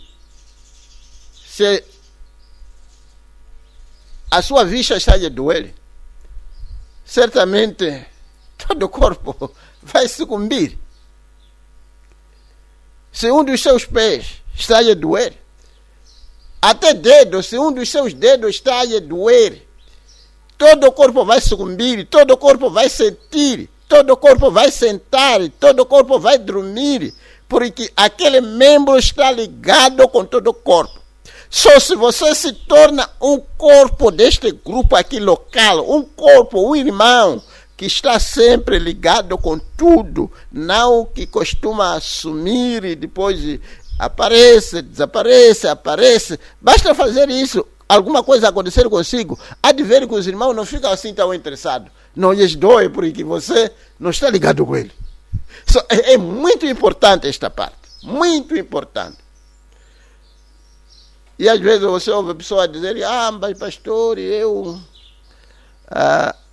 se a sua vista está a doer, certamente todo o corpo vai sucumbir. Se um dos seus pés está a doer, até dedo, se um dos seus dedos está a doer, todo o corpo vai sucumbir, todo o corpo vai sentir todo o corpo vai sentar, todo o corpo vai dormir, porque aquele membro está ligado com todo o corpo. Só se você se torna um corpo deste grupo aqui local, um corpo, um irmão, que está sempre ligado com tudo, não que costuma assumir e depois aparece, desaparece, aparece. Basta fazer isso, alguma coisa acontecer consigo, há de ver que os irmãos não ficam assim tão interessados. Não lhes dói porque você não está ligado com ele. É muito importante esta parte, muito importante. E às vezes você ouve a pessoa dizer, mas pastor, eu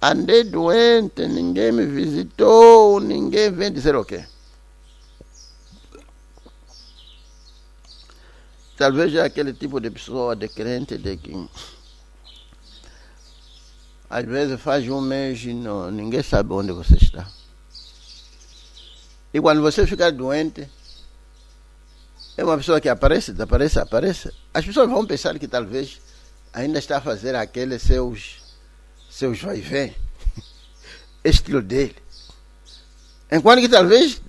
andei doente, ninguém me visitou, ninguém vem dizer o quê? Talvez é aquele tipo de pessoa, de crente, de que às vezes faz um mês e ninguém sabe onde você está. E quando você ficar doente, é uma pessoa que aparece, desaparece, aparece. As pessoas vão pensar que talvez ainda está a fazer aqueles seus vai-vem, estilo dele. Enquanto que talvez,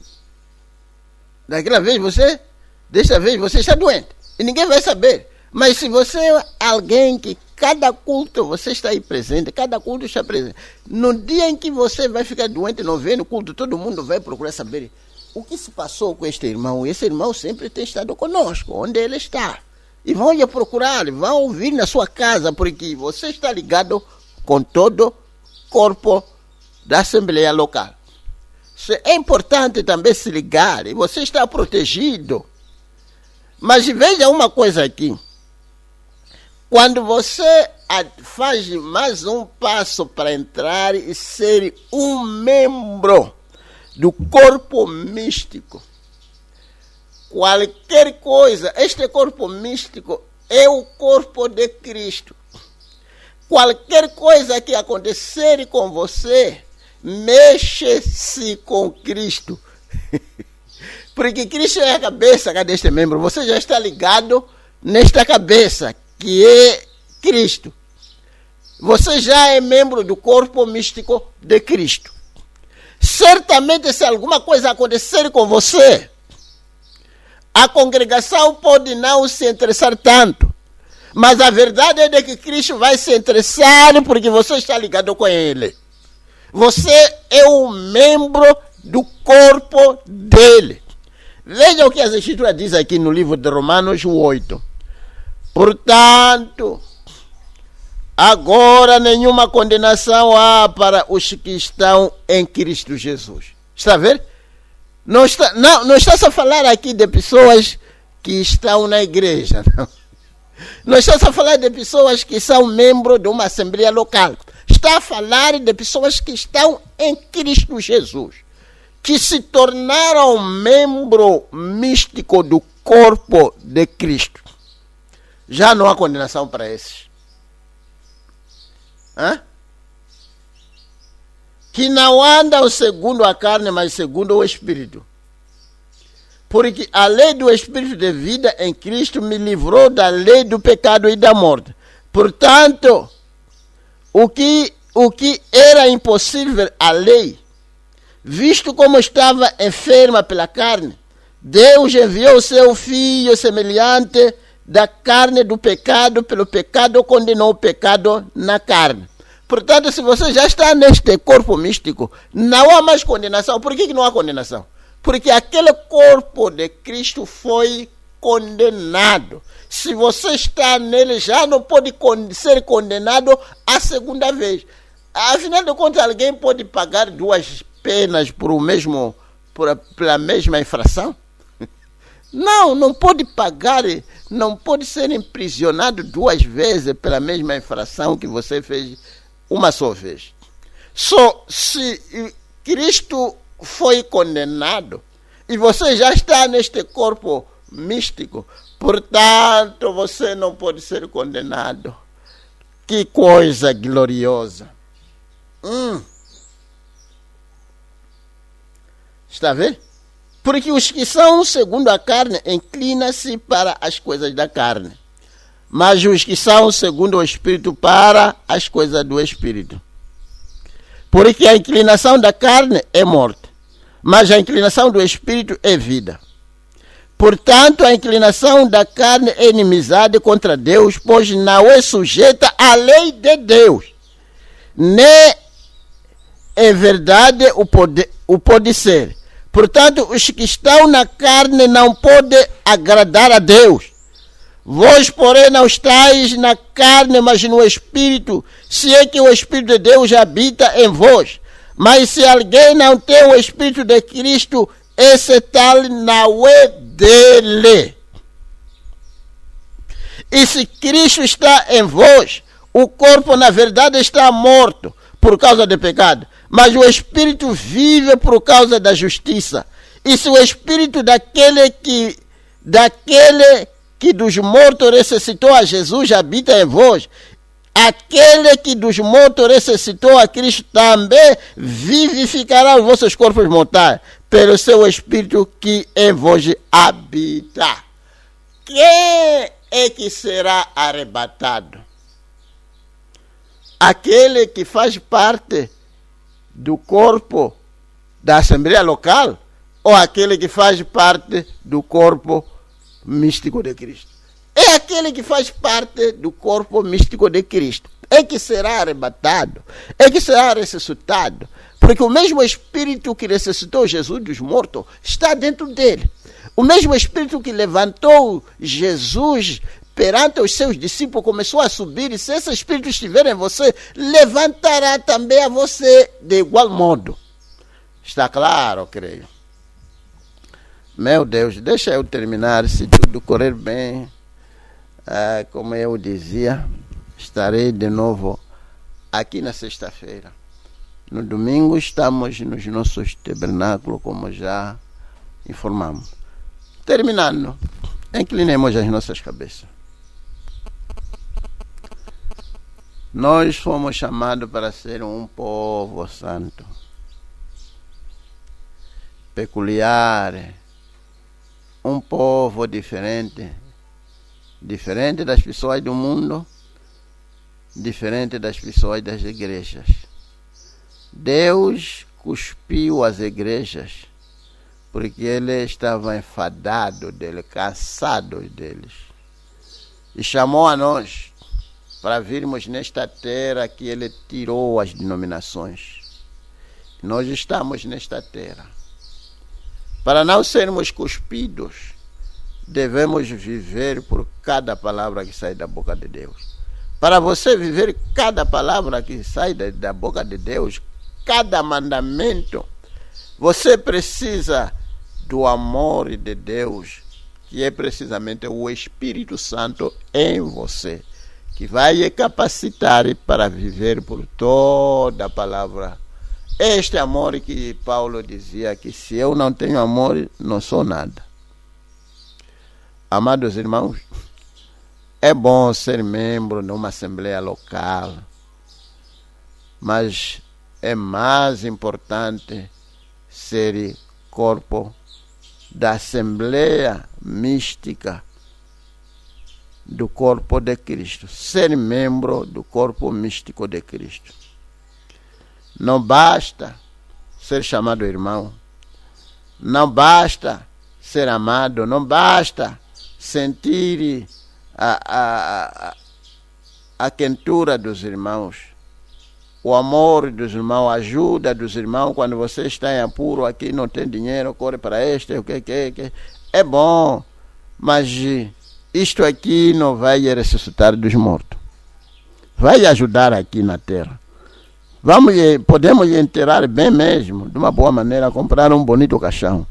desta vez você está doente. E ninguém vai saber. Mas se você é alguém que cada culto você está aí presente, cada culto está presente. No dia em que você vai ficar doente, não vem no culto, todo mundo vai procurar saber o que se passou com este irmão. Esse irmão sempre tem estado conosco, onde ele está. E vão lhe procurar, vão vir na sua casa, porque você está ligado com todo o corpo da Assembleia Local. É importante também se ligar, e você está protegido. Mas veja uma coisa aqui. Quando você faz mais um passo para entrar e ser um membro do corpo místico, qualquer coisa, este corpo místico é o corpo de Cristo. Qualquer coisa que acontecer com você, mexe-se com Cristo. Porque Cristo é a cabeça deste membro. Você já está ligado nesta cabeça, que é Cristo. Você já é membro do corpo místico de Cristo. Certamente, se alguma coisa acontecer com você, a congregação pode não se interessar tanto. Mas a verdade é de que Cristo vai se interessar porque você está ligado com Ele. Você é um membro do corpo dele. Veja o que as Escrituras dizem aqui no livro de Romanos 8. Portanto, agora nenhuma condenação há para os que estão em Cristo Jesus. Está a ver? Não está a falar aqui de pessoas que estão na igreja. Não está a falar de pessoas que são membros de uma assembleia local. Está a falar de pessoas que estão em Cristo Jesus, que se tornaram membro místico do corpo de Cristo. Já não há condenação para esses. Que não andam segundo a carne, mas segundo o Espírito. Porque a lei do Espírito de vida em Cristo me livrou da lei do pecado e da morte. Portanto, o que era impossível à lei, visto como estava enferma pela carne, Deus enviou o seu Filho semelhante da carne do pecado, pelo pecado condenou o pecado na carne. Portanto, se você já está neste corpo místico, não há mais condenação. Por que não há condenação? Porque aquele corpo de Cristo foi condenado. Se você está nele, já não pode ser condenado a segunda vez. Afinal de contas, alguém pode pagar 2 penas pela mesma infração? Não pode pagar, não pode ser imprisionado 2 vezes pela mesma infração que você fez uma só vez. Só se Cristo foi condenado e você já está neste corpo místico, portanto você não pode ser condenado. Que coisa gloriosa! Está a ver? Porque os que são segundo a carne inclinam-se para as coisas da carne, mas os que são segundo o Espírito para as coisas do Espírito. Porque a inclinação da carne é morte, mas a inclinação do espírito é vida. Portanto, a inclinação da carne é inimizade contra Deus, pois não é sujeita à lei de Deus, nem é verdade o pode ser. Portanto, os que estão na carne não podem agradar a Deus. Vós, porém, não estáis na carne, mas no Espírito, se é que o Espírito de Deus habita em vós. Mas se alguém não tem o Espírito de Cristo, esse tal não é dele. E se Cristo está em vós, o corpo, na verdade, está morto por causa do pecado, mas o Espírito vive por causa da justiça. E se o Espírito daquele que dos mortos ressuscitou a Jesus habita em vós, aquele que dos mortos ressuscitou a Cristo também vivificará os vossos corpos mortais pelo seu Espírito que em vós habita. Quem é que será arrebatado? Aquele que faz parte do corpo da Assembleia Local ou aquele que faz parte do corpo místico de Cristo? É aquele que faz parte do corpo místico de Cristo. É que será arrebatado, é que será ressuscitado, porque o mesmo Espírito que ressuscitou Jesus dos mortos está dentro dele. O mesmo Espírito que levantou Jesus perante os seus discípulos começou a subir, e se esse Espírito estiver em você, levantará também a você de igual modo. Está claro, creio. Meu Deus, deixa eu terminar, se tudo correr bem, como eu dizia, estarei de novo aqui na sexta-feira. No domingo estamos nos nossos tabernáculos, como já informamos. Terminando, inclinemos as nossas cabeças. Nós fomos chamados para ser um povo santo, peculiar, um povo diferente das pessoas do mundo, diferente das pessoas das igrejas. Deus cuspiu as igrejas porque ele estava enfadado deles, cansado deles, e chamou a nós para virmos nesta terra que ele tirou as denominações. Nós estamos nesta terra. Para não sermos cuspidos, devemos viver por cada palavra que sai da boca de Deus. Para você viver cada palavra que sai da boca de Deus, cada mandamento, você precisa do amor de Deus, que é precisamente o Espírito Santo em você, que vai capacitar para viver por toda a palavra. Este amor que Paulo dizia que se eu não tenho amor, não sou nada. Amados irmãos, é bom ser membro de uma assembleia local, mas é mais importante ser corpo da assembleia mística do corpo de Cristo, ser membro do corpo místico de Cristo. Não basta ser chamado irmão, não basta ser amado, não basta sentir a quentura dos irmãos, o amor dos irmãos, a ajuda dos irmãos. Quando você está em apuro, aqui não tem dinheiro, corre para este, o que. É bom, mas isto aqui não vai ressuscitar dos mortos. Vai ajudar aqui na terra. Podemos enterrar bem mesmo, de uma boa maneira, comprar um bonito caixão.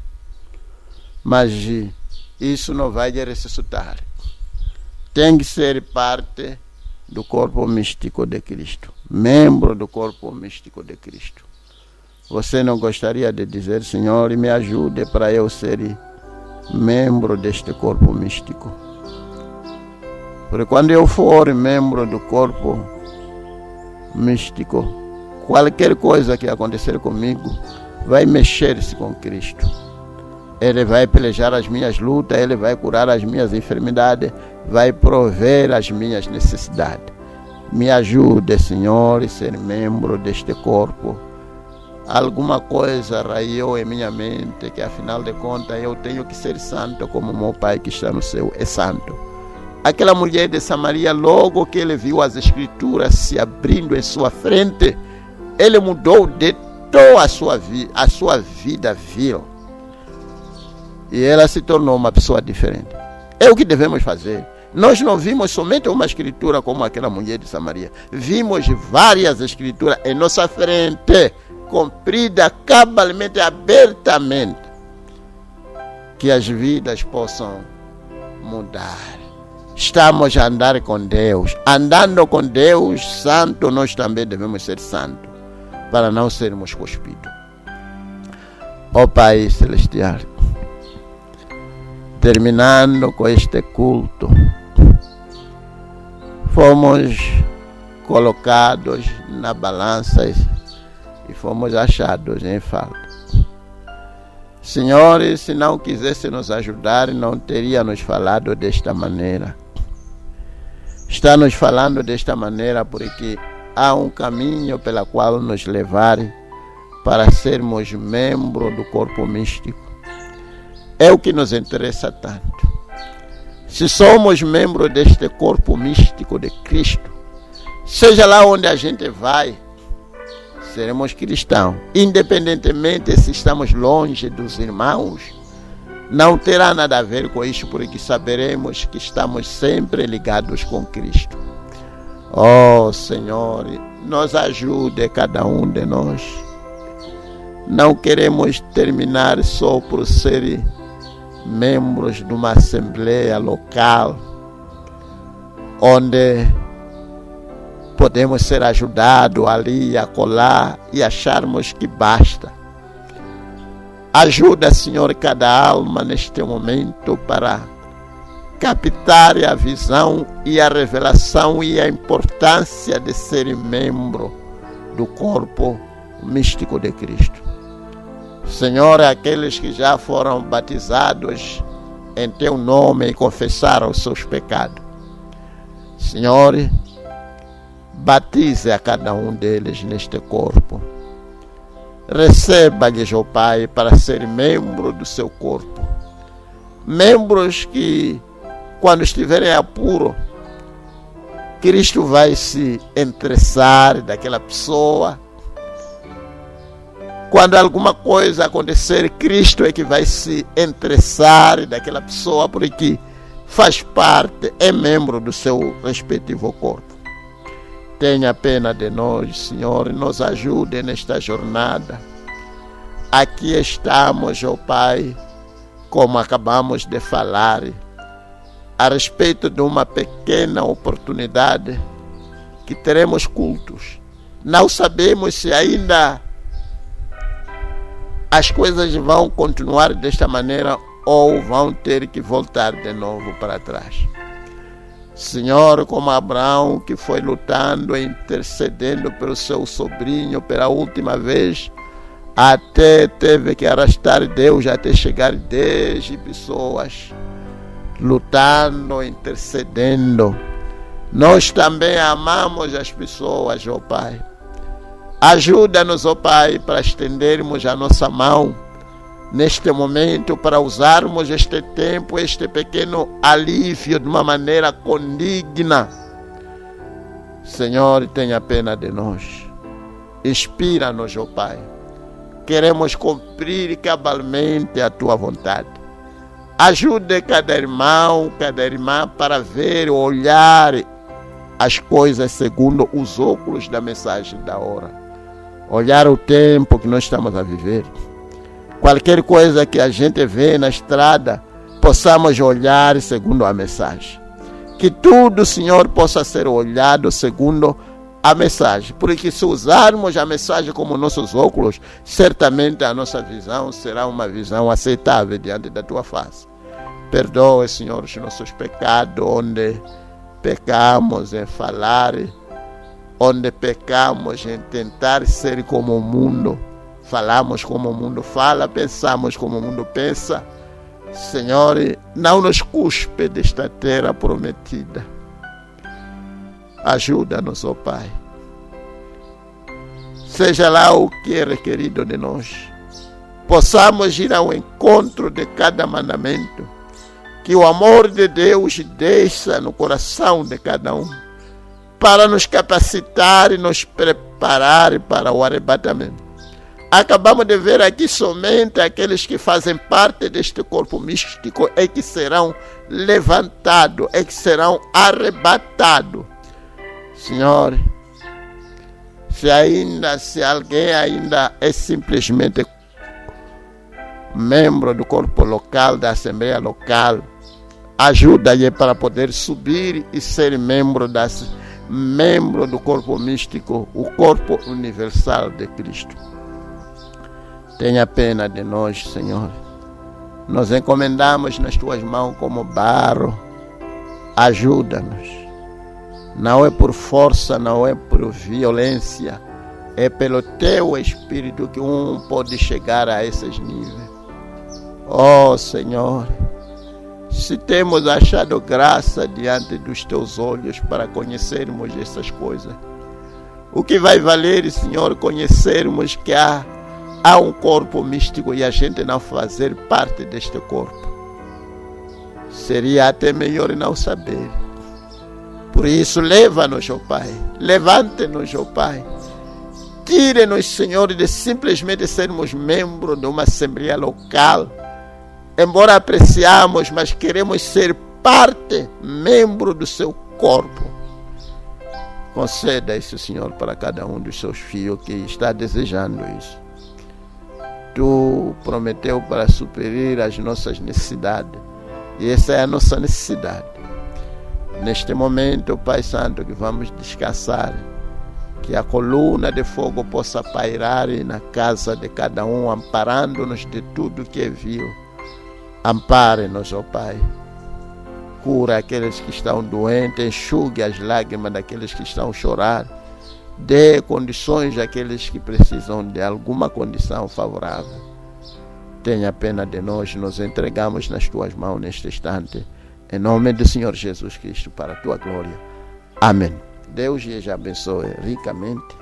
Mas isso não vai ressuscitar. Tem que ser parte do corpo místico de Cristo, membro do corpo místico de Cristo. Você não gostaria de dizer: Senhor, me ajude para eu ser membro deste corpo místico? Porque quando eu for membro do corpo místico, qualquer coisa que acontecer comigo vai mexer-se com Cristo. Ele vai pelejar as minhas lutas, ele vai curar as minhas enfermidades, vai prover as minhas necessidades. Me ajude, Senhor, a ser membro deste corpo alguma coisa raiou em minha mente que afinal de contas eu tenho que ser santo como meu Pai que está no céu é santo. Aquela mulher de Samaria, logo que ele viu as escrituras se abrindo em sua frente, ele mudou de toda a sua vida vil. E ela se tornou uma pessoa diferente. É o que devemos fazer. Nós não vimos somente uma escritura como aquela mulher de Samaria. Vimos várias escrituras em nossa frente, cumprida cabalmente, abertamente. Que as vidas possam mudar. Estamos a andar com Deus. Andando com Deus santo, nós também devemos ser santos, para não sermos cuspidos. Ó Pai Celestial, terminando com este culto, fomos colocados na balança e fomos achados em falta. Senhor, se não quisesse nos ajudar, não teria nos falado desta maneira. Está nos falando desta maneira porque há um caminho pela qual nos levar para sermos membros do corpo místico. É o que nos interessa tanto. Se somos membros deste corpo místico de Cristo, seja lá onde a gente vai, seremos cristãos. Independentemente se estamos longe dos irmãos, não terá nada a ver com isso, porque saberemos que estamos sempre ligados com Cristo. Oh Senhor, nos ajude cada um de nós. Não queremos terminar só por ser membros de uma assembleia local, onde podemos ser ajudados ali, acolá e acharmos que basta. Ajuda, Senhor, cada alma neste momento para captar a visão e a revelação e a importância de ser membro do corpo místico de Cristo. Senhor, aqueles que já foram batizados em Teu nome e confessaram os seus pecados, Senhor, batize a cada um deles neste corpo. Receba-lhes, ó Pai, para ser membro do seu corpo. Membros que, quando estiverem apuros, Cristo vai se interessar daquela pessoa. Quando alguma coisa acontecer, Cristo é que vai se interessar daquela pessoa, porque faz parte, é membro do seu respectivo corpo. Tenha pena de nós, Senhor, e nos ajude nesta jornada. Aqui estamos, ó Pai, como acabamos de falar, a respeito de uma pequena oportunidade que teremos cultos. Não sabemos se ainda as coisas vão continuar desta maneira ou vão ter que voltar de novo para trás. Senhor, como Abraão, que foi lutando e intercedendo pelo seu sobrinho pela última vez, até teve que arrastar Deus até chegar 10 pessoas lutando, intercedendo. Nós também amamos as pessoas, ó Pai. Ajuda-nos, ó Pai, para estendermos a nossa mão neste momento, para usarmos este tempo, este pequeno alívio de uma maneira condigna. Senhor, tenha pena de nós. Inspira-nos, ó Pai. Queremos cumprir cabalmente a Tua vontade. Ajude cada irmão, cada irmã para ver, olhar as coisas segundo os óculos da mensagem da hora. Olhar o tempo que nós estamos a viver. Qualquer coisa que a gente vê na estrada, possamos olhar segundo a mensagem. Que tudo, Senhor, possa ser olhado segundo a mensagem. Porque se usarmos a mensagem como nossos óculos, certamente a nossa visão será uma visão aceitável diante da Tua face. Perdoe, Senhor, os nossos pecados, onde pecamos em falar, onde pecamos em tentar ser como o mundo. Falamos como o mundo fala, pensamos como o mundo pensa. Senhor, não nos cuspe desta terra prometida. Ajuda-nos, ó Pai. seja lá o que é requerido de nós, possamos ir ao encontro de cada mandamento, que o amor de Deus desça no coração de cada um, para nos capacitar e nos preparar para o arrebatamento. Acabamos de ver aqui somente aqueles que fazem parte deste corpo místico é que serão levantados, é que serão arrebatados. Senhor, se alguém ainda é simplesmente membro do corpo local, da Assembleia Local, ajuda-lhe para poder subir e ser membro do corpo místico, o corpo universal de Cristo. Tenha pena de nós, Senhor. Nos encomendamos nas tuas mãos como barro. Ajuda-nos. Não é por força, não é por violência. É pelo teu Espírito que pode chegar a esses níveis. Oh, Senhor, se temos achado graça diante dos teus olhos para conhecermos essas coisas, o que vai valer, Senhor, conhecermos que há um corpo místico e a gente não fazer parte deste corpo? Seria até melhor não saber. Por isso, leva-nos, ó Pai. Levante-nos, ó Pai. Tire-nos, Senhor, de simplesmente sermos membros de uma Assembleia Local. Embora apreciamos, mas queremos ser parte, membro do seu corpo. Conceda isso, Senhor, para cada um dos seus filhos que está desejando isso. Tu prometeu para suprir as nossas necessidades. E essa é a nossa necessidade. Neste momento, Pai Santo, que vamos descansar, que a coluna de fogo possa pairar na casa de cada um, amparando-nos de tudo que é vil. Ampare-nos, ó Pai. Cura aqueles que estão doentes, enxugue as lágrimas daqueles que estão a chorar. Dê condições àqueles que precisam de alguma condição favorável. Tenha pena de nós, nos entregamos nas tuas mãos neste instante. Em nome do Senhor Jesus Cristo, para a tua glória. Amém. Deus lhes abençoe ricamente.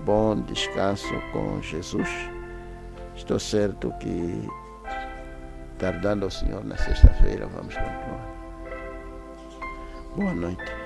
Bom descanso com Jesus. Estou certo que, tardando o Senhor na sexta-feira, vamos continuar. Boa noite.